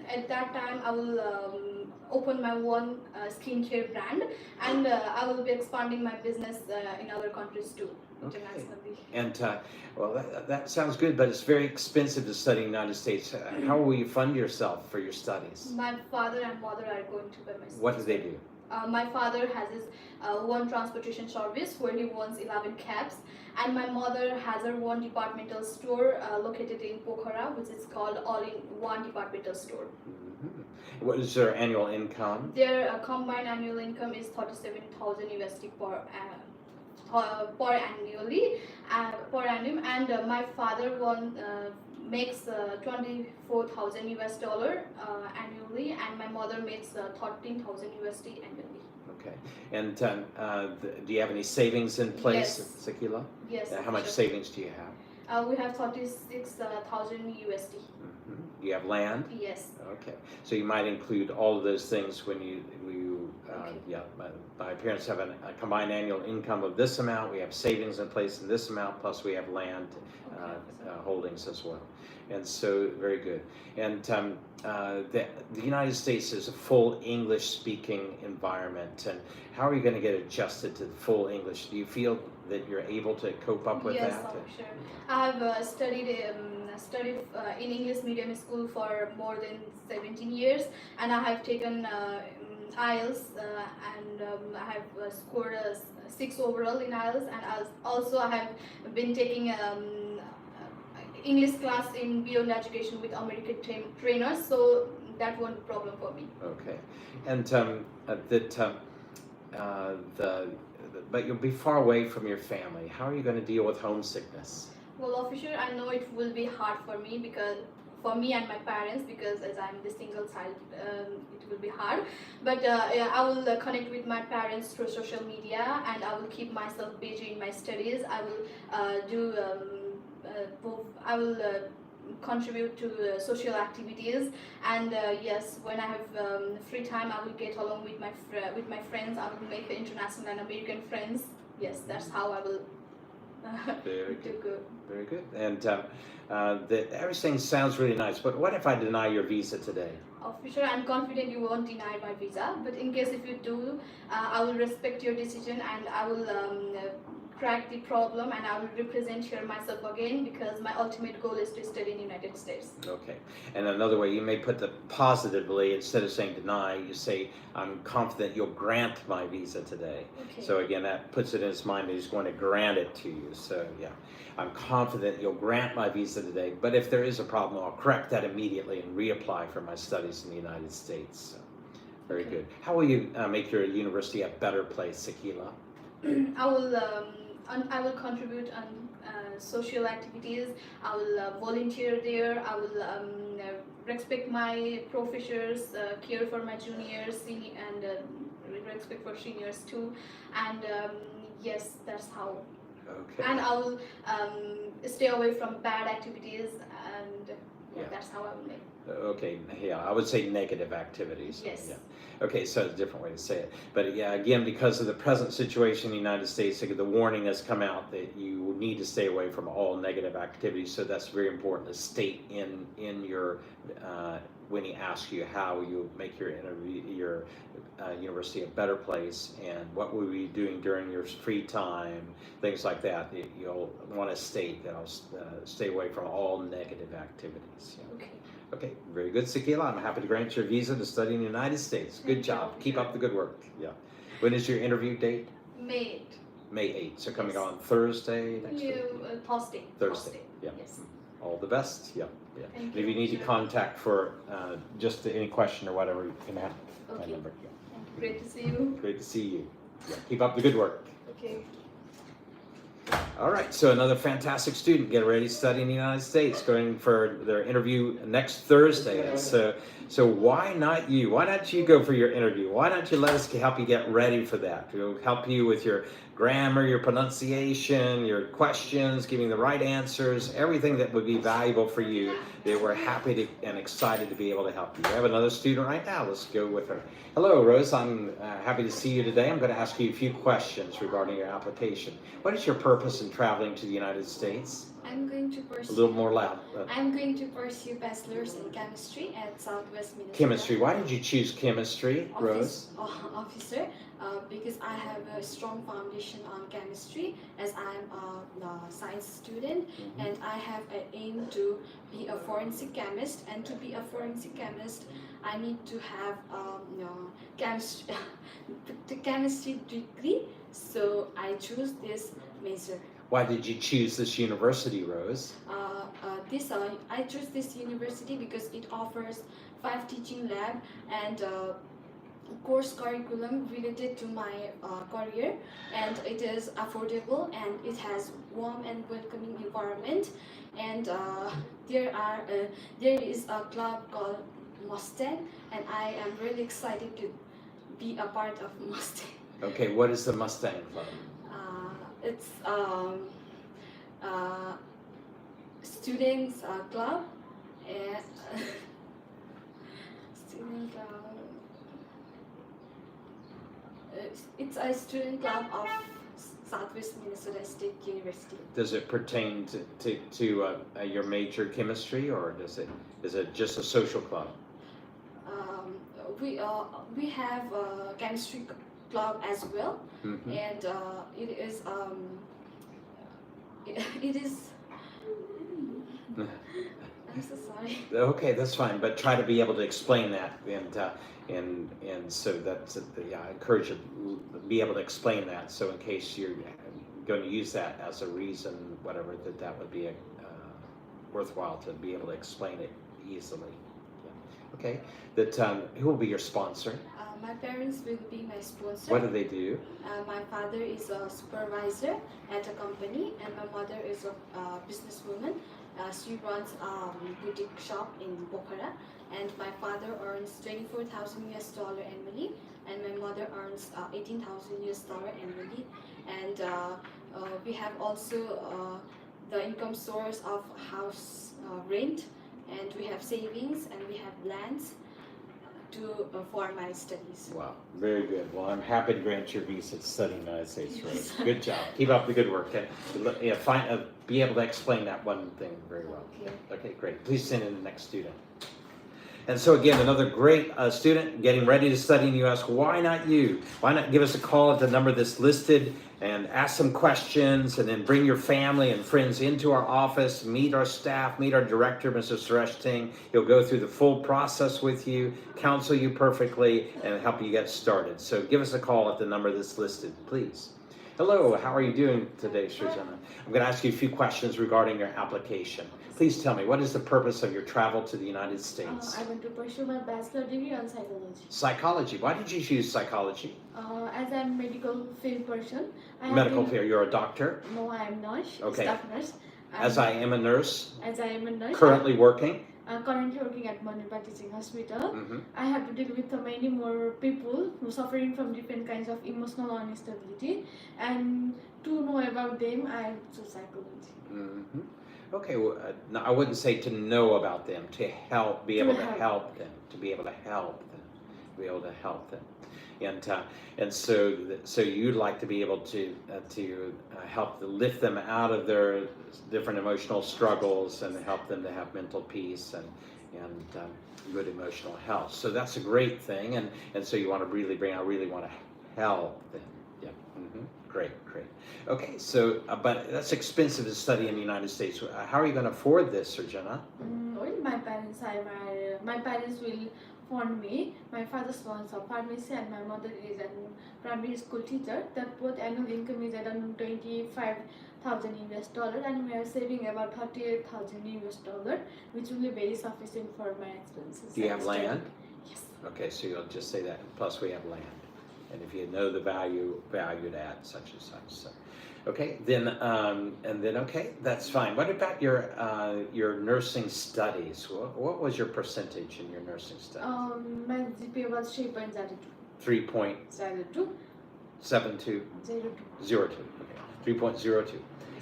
at that time, I will open my own skincare brand, and I will be expanding my business in other countries too, internationally. And well, that sounds good, but it's very expensive to study in the United States. How will you fund yourself for your studies? My father and mother are going to pay my studies. What do they do? My father has his own transportation service where he owns 11 cabs, and my mother has her own departmental store located in Pokhara, which is called All-in-One Departmental Store. Mm-hmm. What is their annual income? Their combined annual income is 37,000 USD per annum, and my father makes 24,000 US dollar annually, and my mother makes 13,000 USD annually. Okay. And do you have any savings in place, Yes. Sakila? Yes. How much savings do you have? We have 36,000 USD. Mm-hmm. Do you have land? Yes. Okay. So you might include all of those things when you Okay. yeah. My parents have a combined annual income of this amount. We have savings in place in this amount, plus we have land holdings as well. And so, very good. And the United States is a full English-speaking environment. And how are you going to get adjusted to full English? Do you feel that you're able to cope up with Yes, that? sure. I have studied in English medium school for more than 17 years, and I have taken IELTS and I have scored a 6 overall in IELTS, and I have been taking English class in Beyond Education with American trainers, so that won't be a problem for me. Okay. And but you'll be far away from your family. How are you going to deal with homesickness? Well, official, I know it will be hard for me for me and my parents, because as I'm the single child, it will be hard. But I will connect with my parents through social media, and I will keep myself busy in my studies. I will I will contribute to social activities, and yes, when I have free time, I will get along with my friends. I will make international and American friends. Yes, that's how I will Very do good. good. Very good. And everything sounds really nice, but what if I deny your visa today? Officer, I'm confident you won't deny my visa, but in case if you do, I will respect your decision, and I will crack the problem, and I will represent here myself again, because my ultimate goal is to study in the United States. Okay. And another way, you may put the positively, instead of saying deny, you say, I'm confident you'll grant my visa today. Okay. So again, that puts it in his mind that he's going to grant it to you. So yeah, I'm confident you'll grant my visa today, but if there is a problem, I'll correct that immediately and reapply for my studies in the United States. So, very Okay. good. How will you make your university a better place, Sakila? I will contribute on social activities. I will volunteer there. I will respect my professors, care for my juniors, and respect for seniors too. And yes, that's how. Okay. And I will stay away from bad activities, and Yeah. that's how I will make. Okay, yeah, I would say negative activities. Yes. Yeah. Okay, so it's a different way to say it. But yeah, again, because of the present situation in the United States, the warning has come out that you need to stay away from all negative activities. So that's very important to state in your when he asks you how you make your interview, your university a better place, and what will you be doing during your free time, things like that. You'll want to state that I'll stay away from all negative activities. Yeah. Okay. Okay, very good, Sakila. I'm happy to grant you a visa to study in the United States. Good job. Keep up the good work. Yeah. When is your interview date? May May 8th. So coming Yes. on Thursday next week? Thursday. Thursday. Yeah. Yes. All the best. Yeah. Yeah. Thank If you need to contact for just any question or whatever, you can have my Okay. number. Yeah. Great to see you. Great to see you. Yeah. Keep up the good work. Okay. All right, so another fantastic student getting ready to study in the United States, going for their interview next Thursday. And so why not you? Why not you go for your interview? Why don't you let us help you get ready for that? We'll help you with your grammar, your pronunciation, your questions, giving the right answers, everything that would be valuable for you. That we're happy to and excited to be able to help you. We have another student right now. Let's go with her. Hello, Rose. I'm happy to see you today. I'm going to ask you a few questions regarding your application. What is your purpose in traveling to the United States? I'm going to A pursue. little more loud. I'm going to pursue bachelor's in chemistry at Southwest Minnesota. Chemistry. Why did you choose chemistry, Rose? Officer, because I have a strong foundation on chemistry, as I'm a science student, and I have an aim to be a forensic chemist. And to be a forensic chemist, I need to have chemistry, the chemistry degree. So I choose this major. Why did you choose this university, Rose? I chose this university because it offers 5 teaching lab and course curriculum related to my career, and it is affordable, and it has warm and welcoming environment, and there is a club called Mustang, and I am really excited to be a part of Mustang. Okay, what is the Mustang Club? It's students club, and student it's a student club of Southwest Minnesota State University. Does it pertain to your major chemistry, or is it just a social club? We have a chemistry club as well, and it is. I'm so sorry. Okay, that's fine, but try to be able to explain that, and so that's I encourage you to be able to explain that. So in case you're going to use that as a reason, whatever, that would be worthwhile to be able to explain it easily. Yeah. Okay, who will be your sponsor? My parents will be my sponsor. What do they do? My father is a supervisor at a company, and my mother is a businesswoman. She runs a boutique shop in Pokhara, and my father earns $24,000 annually, and my mother earns $18,000 annually. And we have also the income source of house rent, and we have savings, and we have lands for my studies. Wow, very good. Well, I'm happy to grant your visa to study in the United States. Rose. Good job. Keep up the good work. Okay? Be able to explain that one thing very well. Okay, great. Please send in the next student. And so again, another great student getting ready to study, and you ask, why not you? Why not give us a call at the number that's listed and ask some questions, and then bring your family and friends into our office, meet our staff, meet our director, Mr. Suresh Ting. He'll go through the full process with you, counsel you perfectly, and help you get started. So give us a call at the number that's listed, please. Hello, how are you doing today, Srizana? I'm going to ask you a few questions regarding your application. Please tell me, what is the purpose of your travel to the United States? I want to pursue my bachelor degree on psychology. Psychology. Why did you choose psychology? As I'm a medical field person. Medical field. You're a doctor? No, I am not. Okay. Staff nurse. As I am a nurse? As I am a nurse. Currently working? Currently working at Manipa Teaching Hospital. I have to deal with many more people who are suffering from different kinds of emotional instability, and to know about about them, I choose psychology. Hmm. Okay, well, no, I wouldn't say to know about them, to help, be able to help them, to be able to help them, be able to help them, and so you'd like to be able to help lift them out of their different emotional struggles and help them to have mental peace and good emotional health. So that's a great thing, and so you want to really want to help them. Yeah. Hmm. Great. Okay, so but that's expensive to study in the United States. How are you going to afford this, Surjana? Well, my parents will fund me. My father sponsors pharmacy and my mother is a primary school teacher. That both annual income is around 25,000 US dollar, and we are saving about 38,000 US dollar, which will be very sufficient for my expenses. Do you have land? Yes. Okay, so you'll just say that. Plus, we have land, and if you know the value at such and such. So, okay, then okay, that's fine. What about your nursing studies? What was your percentage in your nursing studies? My GPA was 3.02. 3.72. 02. 02. Okay, 3.02.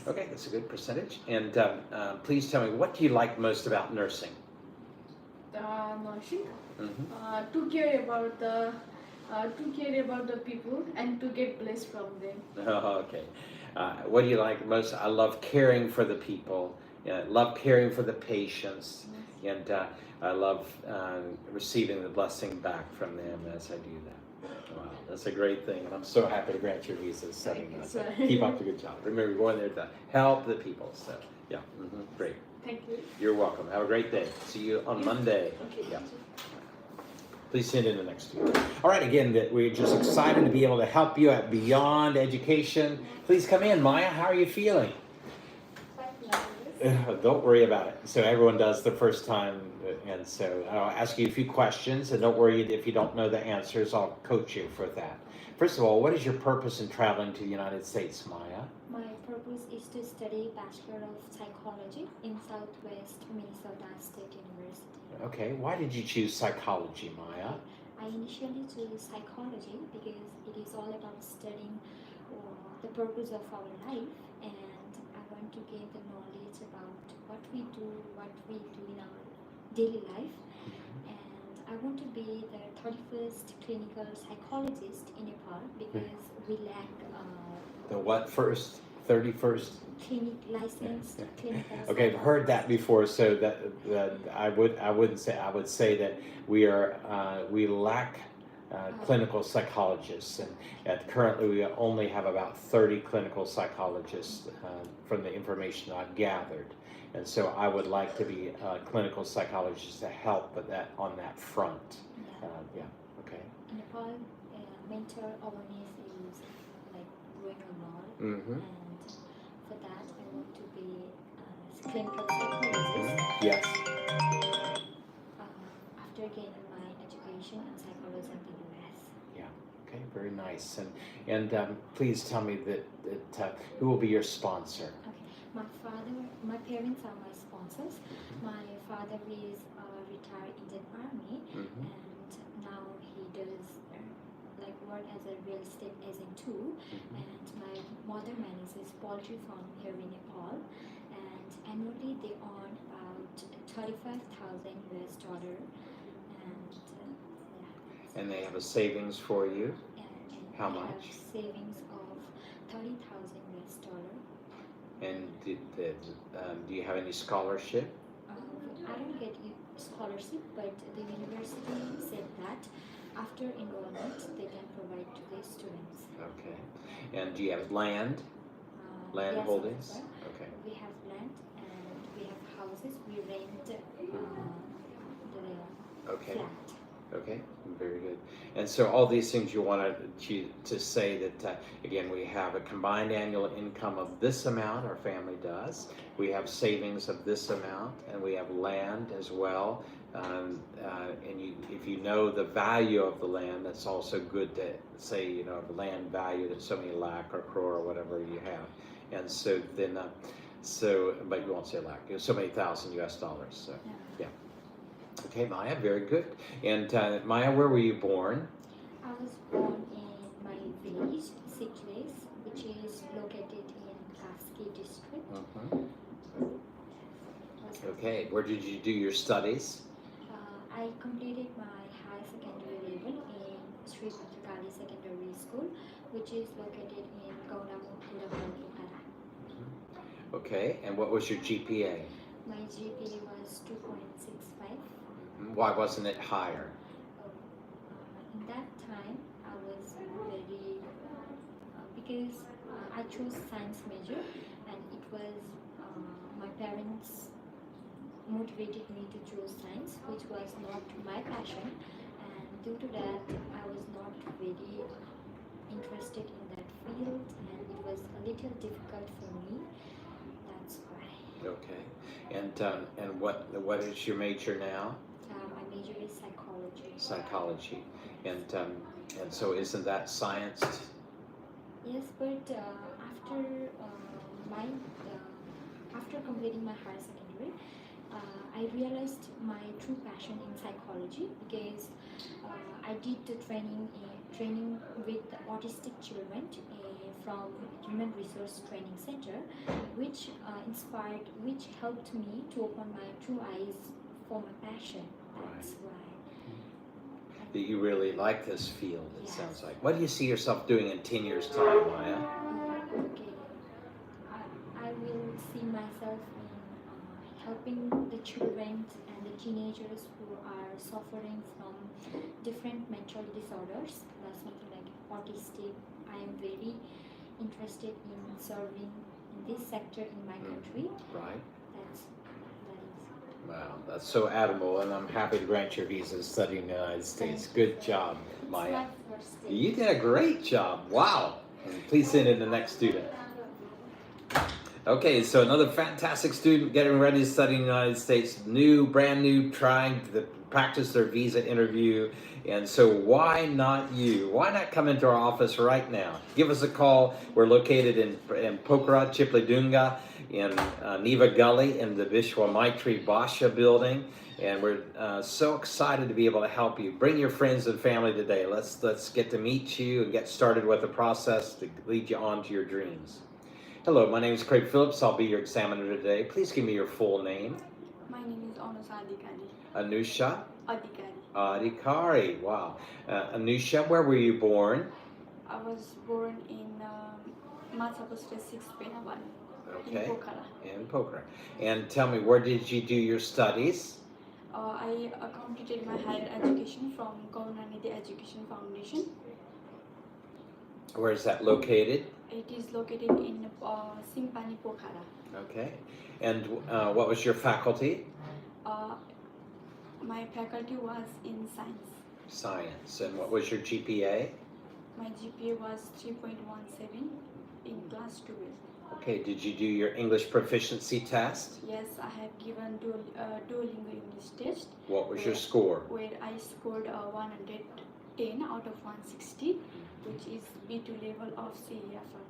Okay, that's a good percentage. And please tell me, what do you like most about nursing? Nursing. Mm-hmm. To care about the people and to get blessed from them. Oh, okay. What do you like most? I love caring for the people. Love caring for the patients, and I love receiving the blessing back from them as I do that. Wow, that's a great thing, and I'm so happy to grant your visa. Keep up the good job. Remember, you're going there to help the people. So, yeah, great. Thank you. You're welcome. Have a great day. See you on Monday. Okay. Yeah. Please send in the next year. All right, again, that we're just excited to be able to help you at Beyond Education. Please come in, Maya. How are you feeling? Don't worry about it. So everyone does the first time, and so I'll ask you a few questions, and don't worry if you don't know the answers. I'll coach you for that. First of all, what is your purpose in traveling to the United States, Maya? My purpose is to study Bachelor of Psychology in Southwest Minnesota State University. Okay, why did you choose psychology, Maya? I initially chose psychology because it is all about studying the purpose of our life, and I want to gain the knowledge about what we do in our daily life. And I want to be the 31st clinical psychologist in Nepal because we lack The what first? 31st? licensed clinical. Okay, I've heard that before. So that I would say that we lack clinical psychologists, and currently we only have about 30 clinical psychologists from the information I've gathered. And so I would like to be a clinical psychologist to help with that on that front. Okay. In Nepal, mental awareness is like growing a lot, Mm-hmm. and for that I want to be a clinical psychologist. Yes. After gaining my education in psychology in the US. Yeah. Okay. Very nice. And please tell me that who will be your sponsor? Okay. My parents are my sponsors. My father is a retired Indian Army, Mm-hmm. and now he does work as a real estate agent too. Mm-hmm. And my mother manages poultry farm here in Nepal, and annually they earn about 35,000 US dollar, and And they have a savings for you? and How they much? have savings of 30,000 US dollar. And do you have any scholarship? I don't get scholarship, but the university said that after enrollment they can provide to the students. Okay. And do you have land? Land Yes, holdings? sir. Okay. We have land and we have houses. We rent the Okay. flat. Okay. Very good. And so all these things you wanted to say that, again, we have a combined annual income of this amount, our family does. We have savings of this amount, and we have land as well. And if you know the value of the land, that's also good to say, the land value that's so many lakh or crore or whatever you have. And so then, but you won't say lakh, so many thousand US dollars. So, yeah. Okay, Maya, very good. And Maya, where were you born? I was born in my village, Sikles, which is located in Okay, where did you do your studies? I completed my high secondary level in Sri Bhadrakali Secondary School, which is located in Gaunamukhi, Pokhara. Okay, and what was your GPA? My GPA was 2.65. Why wasn't it higher? In that time, I was very because I chose science major, and it was my parents motivated me to choose science, which was not my passion, and due to that, I was not very interested in that field, and it was a little difficult for me. That's why. Okay, and what is your major now? My major is psychology. Psychology, and so isn't that science? Yes, but my after completing my higher secondary, I realized my true passion in psychology because I did the training with autistic children from Human Resource Training Center, which which helped me to open my true eyes for my passion. That's why. That you really like this field, it Yes. sounds like. What do you see yourself doing in 10 years' time, Maya? Okay. I will see myself in helping the children and the teenagers who are suffering from different mental disorders, something like autistic. I am very interested in serving in this sector in my country. Right. That is. Wow, that's so admirable, and I'm happy to grant your visa to study in the United States. Good job, Maya. You did a great job. Wow. And please send in the next student. Okay, so another fantastic student getting ready to study in the United States, brand new, trying to practice their visa interview. And so why not you? Why not come into our office right now? Give us a call. We're located in Pokhara, Chipledunga, in Neva Gully, in the Vishwa Maitri Basha building. And we're so excited to be able to help you. Bring your friends and family today. Let's get to meet you and get started with the process to lead you on to your dreams. Hello, my name is Craig Phillips. I'll be your examiner today. Please give me your full name. My name is Anusha Adhikari. Anusha? Adhikari. Adhikari, wow. Anusha, where were you born? I was born in Mathapusta 6 Penavan, Okay. in Pokhara. In Pokhara. And tell me, where did you do your studies? I completed my higher education from Karunanidhi Education Foundation. Where is that located? It is located in Simpani, Pokhara. Okay. And what was your faculty? My faculty was in science. Science. And what was your GPA? My GPA was 3.17 in class 12. Okay. Did you do your English proficiency test? Yes, I have given Duolingo English test. What was your score? Where I scored 110 out of 160, which is B2 level of CEFR.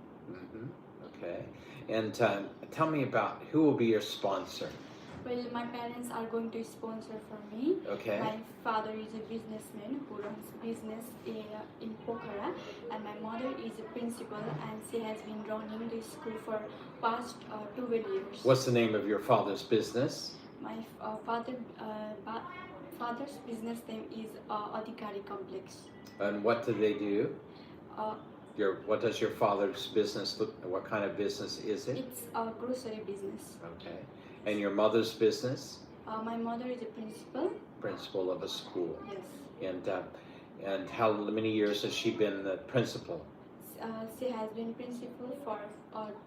Okay. And tell me about who will be your sponsor. Well, my parents are going to sponsor for me. Okay. My father is a businessman who runs business in Pokhara, and my mother is a principal, and she has been running the school for past 12 years. What's the name of your father's business? My father's business name is Adhikari Complex. And what do they do? Uh, What does your father's business look? What kind of business is it? It's a grocery business. Okay. And your mother's business? My mother is a principal. Principal of a school. Yes. And how many years has she been the principal? She has been principal for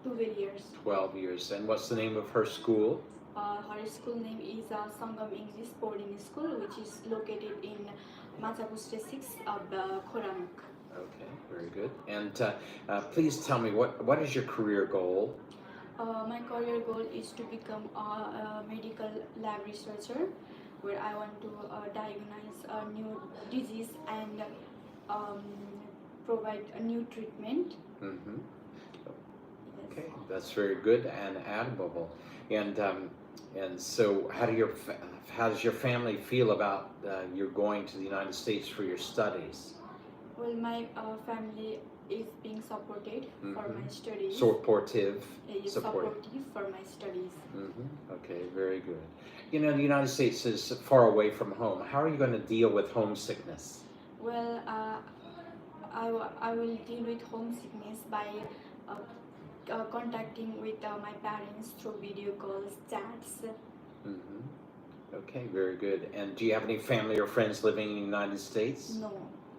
12 years. 12 years. And what's the name of her school? Her school name is Sangam English Boarding School, which is located in Mathapusta 6 of Khoramuk. Okay, very good. And please tell me, what is your career goal? My career goal is to become a medical lab researcher, where I want to diagnose a new disease and provide a new treatment. Mm-hmm. Okay, that's very good and admirable. And so, how does your family feel about you going to the United States for your studies? Well, my family is being supported for my studies. Supportive. Is supportive for my studies. Okay, very good. You know, the United States is far away from home. How are you going to deal with homesickness? Well, I will deal with homesickness by contacting with my parents through video calls, chats. Okay, very good. And do you have any family or friends living in the United States? No.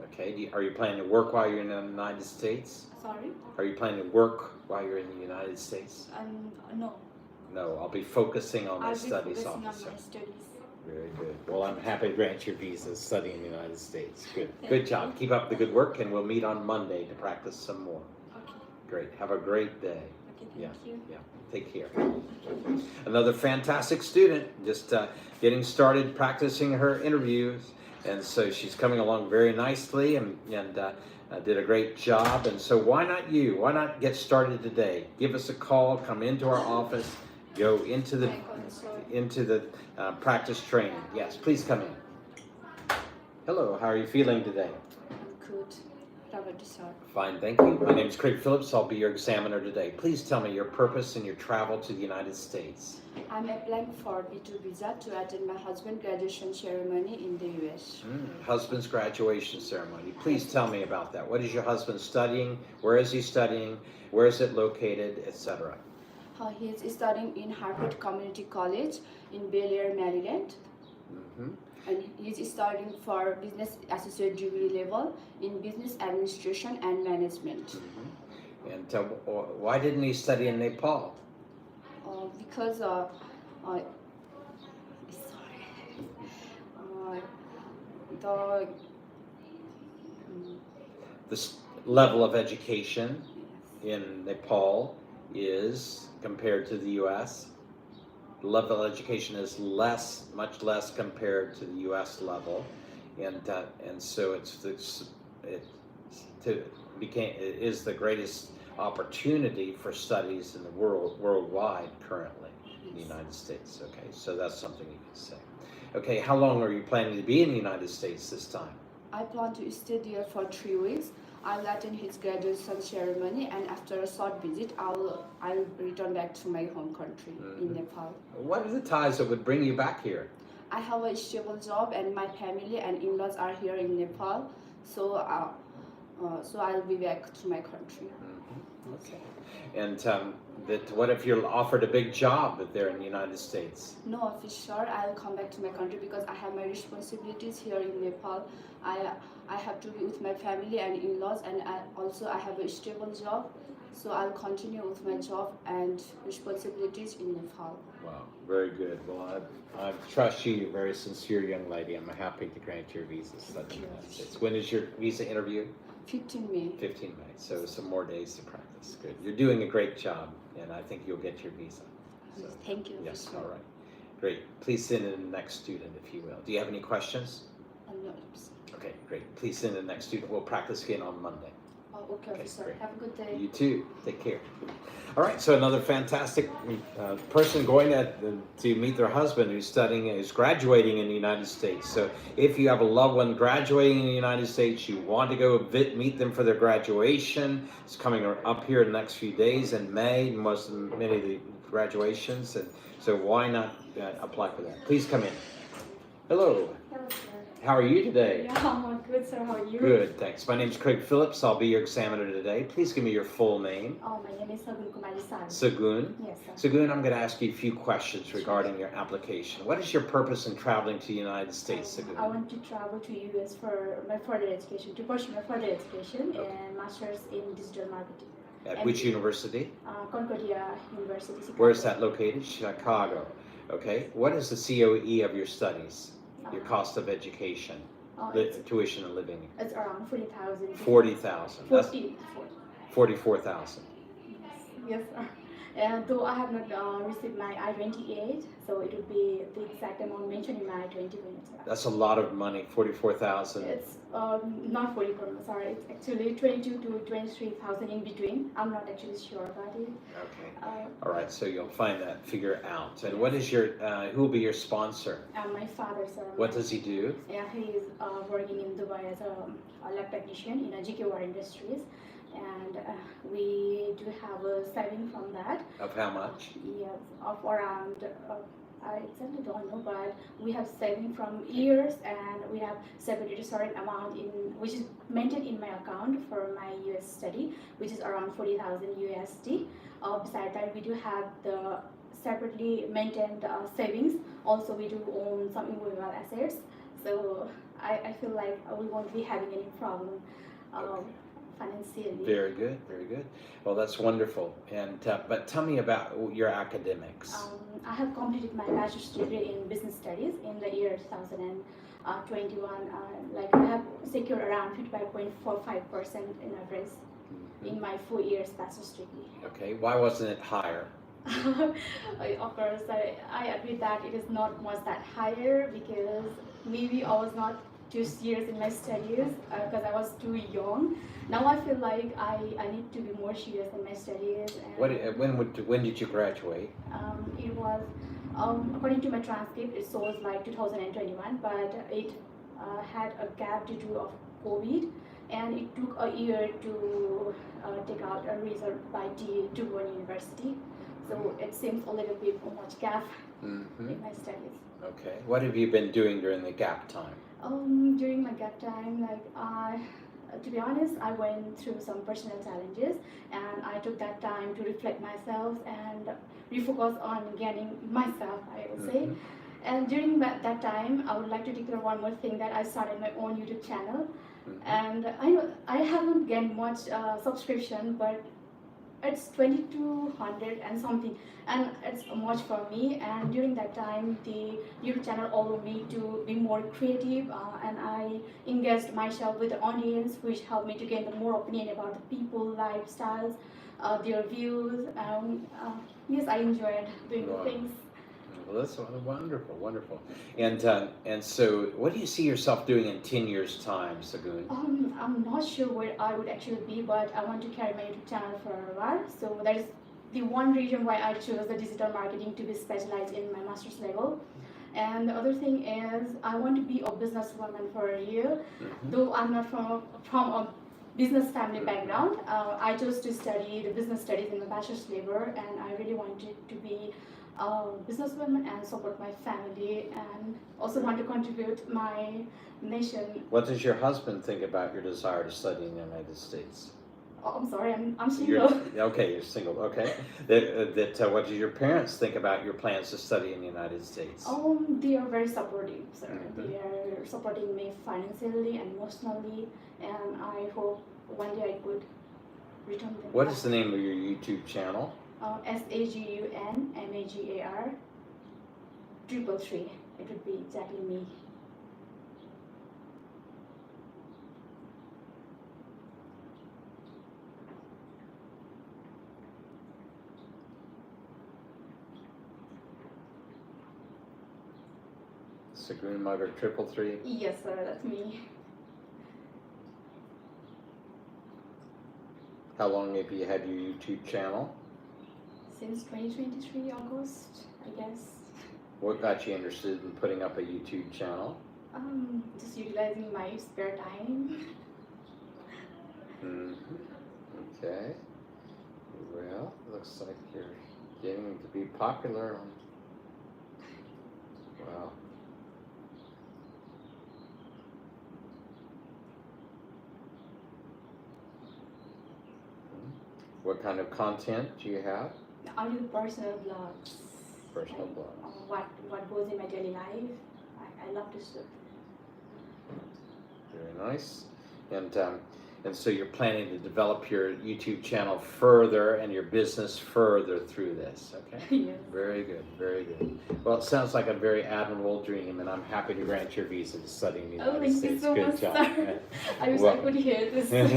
Okay, are you planning to work while you're in the United States? Sorry? Are you planning to work while you're in the United States? No. No, I'll be focusing on my I'll be studies, focusing officer. on my studies. Very good. Well, I'm happy to grant your visa studying in the United States. Good. Good job. Keep up the good work, and we'll meet on Monday to practice some more. Okay. Great. Have a great day. Okay, thank you. Yeah. Take care. Another fantastic student, just getting started practicing her interviews. And so she's coming along very nicely and did a great job. And so why not you? Why not get started today? Give us a call, come into our office, go into the practice training. Yes, please come in. Hello, how are you feeling today? Good. How about you, sir? Fine, thank you. My name is Craig Phillips. I'll be your examiner today. Please tell me your purpose in your travel to the United States. I'm applying for B2 visa to attend my husband's graduation ceremony in the US. Husband's graduation ceremony. Please tell me about that. What is your husband studying? Where is he studying? Where is it located, etc.? He's studying in Harvard Community College in Bel Air, Maryland. And he's studying for business associate degree level in business administration and management. And why didn't he study in Nepal? Because the level of education in Nepal is compared to the U.S. The level of education is much less compared to the U.S. level, and so it is the greatest opportunity for studies in the worldwide currently in the United States. Okay, so that's something you can say. Okay, how long are you planning to be in the United States this time? I plan to stay there for 3 weeks. I'll attend his graduation ceremony, and after a short visit, I'll return back to my home country in Nepal. What are the ties that would bring you back here? I have a stable job, and my family and in-laws are here in Nepal, so I'll be back to my country. Okay. And what if you're offered a big job there in the United States? No, for sure, I'll come back to my country because I have my responsibilities here in Nepal. I have to be with my family and in-laws, and I have a stable job, so I'll continue with my job and responsibilities in Nepal. Wow, very good. Well, I trust you. You're a very sincere young lady. I'm happy to grant your visa to study in the United States. When is your visa interview? 15 May. 15 May, so some more days to practice. Good. You're doing a great job, and I think you'll get your visa. So, thank you. Yes, all right. Great. Please send in the next student, if you will. Do you have any questions? No. Okay, great. Please send in the next student. We'll practice again on Monday. Okay, officer. Great. Have a good day. You too. Take care. All right, so another fantastic person going to meet their husband who's graduating in the United States. So if you have a loved one graduating in the United States, you want to go meet them for their graduation. It's coming up here in the next few days in May, many of the graduations. And so why not apply for that? Please come in. Hello. Hello, sir. How are you today? Yeah, I'm good, sir. How are you? Good, thanks. My name is Craig Phillips. I'll be your examiner today. Please give me your full name. Oh, my name is Sagun Kumari Sar. Sagun? Yes, sir. Sagun, I'm going to ask you a few questions regarding your application. What is your purpose in traveling to the United States, Sagun? I want to travel to US for my further education, to pursue my further education and master's in digital marketing. At which university? Concordia University, Chicago. Where is that located? Chicago. Okay. What is the COE of your studies? Your cost of education? Tuition and living? It's around 40,000. 40,000. 44,000. Yes, sir. Though I have not received my I-28, so it would be the exact amount mentioned in my I-20 minutes. That's a lot of money, 44,000. It's not 44, sorry. It's actually 22 to 23,000 in between. I'm not actually sure about it. Okay. All right, so you'll find that figure out. And what is who will be your sponsor? My father, sir. What does he do? Yeah, he is working in Dubai as a lab technician in a GKWR Industries. and we do have a saving from that. Of how much? Yes, of around, I exactly don't know, but we have saving from years, and we have separated a certain amount in which is maintained in my account for my US study, which is around 40,000 USD. Besides that, we do have the separately maintained savings. Also, we do own some immovable assets, so I feel like we won't be having any problem financially. Very good, very good. Well, that's wonderful. And but tell me about your academics. I have completed my bachelor's degree in business studies in the year 2021. Like I have secured around 55.45% in average in my 4 years bachelor's degree. Okay, why wasn't it higher? Of course, I agree that it is not much that higher because maybe I was not too serious in my studies because I was too young. Now I feel like I need to be more serious in my studies. And when did you graduate? It was, according to my transcript, it shows like 2021, but it had a gap due to of COVID, and it took a year to take out a result by to one university. So it seems a little bit much gap in my studies. Okay. What have you been doing during the gap time? During my gap time, like to be honest, I went through some personal challenges, and I took that time to reflect myself and refocus on getting myself, I would say. And during that time, I would like to declare one more thing, that I started my own YouTube channel. And I know I haven't gained much subscription, but it's 2200 and something, and it's much for me. And during that time, the YouTube channel allowed me to be more creative, and I engaged myself with the audience, which helped me to gain more opinion about the people, lifestyles, their views. Yes, I enjoyed doing things. Well, that's wonderful, wonderful. And so, what do you see yourself doing in 10 years' time, Sagun? I'm not sure where I would actually be, but I want to carry my YouTube channel for a while. So that is the one reason why I chose the digital marketing to be specialized in my master's level. And the other thing is I want to be a businesswoman for a year. Though I'm not from a business family background, I chose to study the business studies in the bachelor's level, and I really wanted to be businesswoman and support my family, and also want to contribute my nation. What does your husband think about your desire to study in the United States? Oh, I'm sorry, I'm single. Okay, you're single. Okay. What do your parents think about your plans to study in the United States? They are very supportive, sir. They are supporting me financially and emotionally, and I hope one day I could return them. What is the name of your YouTube channel? SAGUNMAGAR 333. It would be exactly me. Sagun Mugger 333? Yes, sir, that's me. How long have you had your YouTube channel? Since 2023 August, I guess. What got you interested in putting up a YouTube channel? Just utilizing my spare time. Okay. Well, looks like you're getting to be popular. Wow. What kind of content do you have? I do personal blogs. Personal blogs. What goes in my daily life. I love to stuff. Very nice. And so you're planning to develop your YouTube channel further and your business further through this, okay? Yes. Very good, very good. Well, it sounds like a very admirable dream, and I'm happy to grant your visa to study in the United States. Thank you so Good much, job. sir. I wish I could hear this. Thank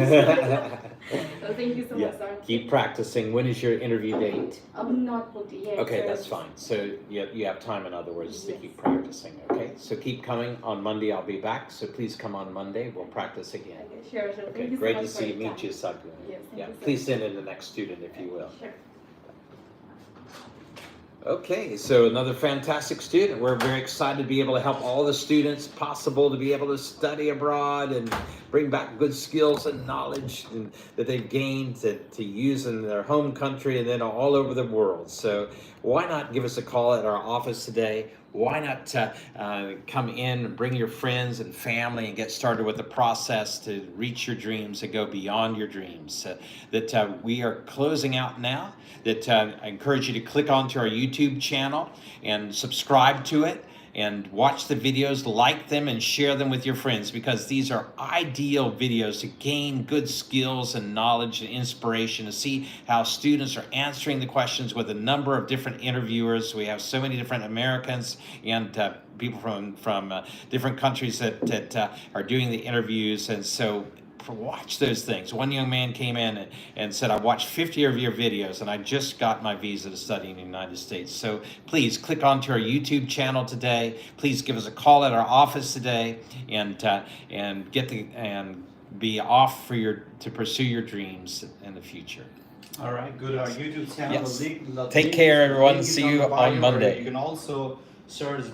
you so much, sir. Keep practicing. When is your interview date? I'm not booked yet. Okay, sir. that's fine. So you have time, in other words, to keep practicing, okay? So keep coming. On Monday, I'll be back, so please come on Monday. We'll practice again. Okay, sure. Okay, Thank you great so to much for see your meet time. you, Sagun. Yes, thank Yeah, you so please much. send in the next student if you will. Sure. Okay, so another fantastic student. We're very excited to be able to help all the students possible to be able to study abroad and bring back good skills and knowledge that they've gained to use in their home country and then all over the world. So why not give us a call at our office today? Why not come in and bring your friends and family and get started with the process to reach your dreams and go beyond your dreams? We are closing out now. I encourage you to click onto our YouTube channel and subscribe to it, and watch the videos, like them, and share them with your friends, because these are ideal videos to gain good skills and knowledge and inspiration, to see how students are answering the questions with a number of different interviewers. We have so many different Americans and people from different countries that are doing the interviews, and so watch those things. One young man came in and said, I watched 50 of your videos and I just got my visa to study in the United States. So please click onto our YouTube channel today. Please give us a call at our office today and be off to pursue your dreams in the future. All right, good. Our YouTube channel. Yes. The Take care, everyone. link is See on you the bio, on Monday. or you can also search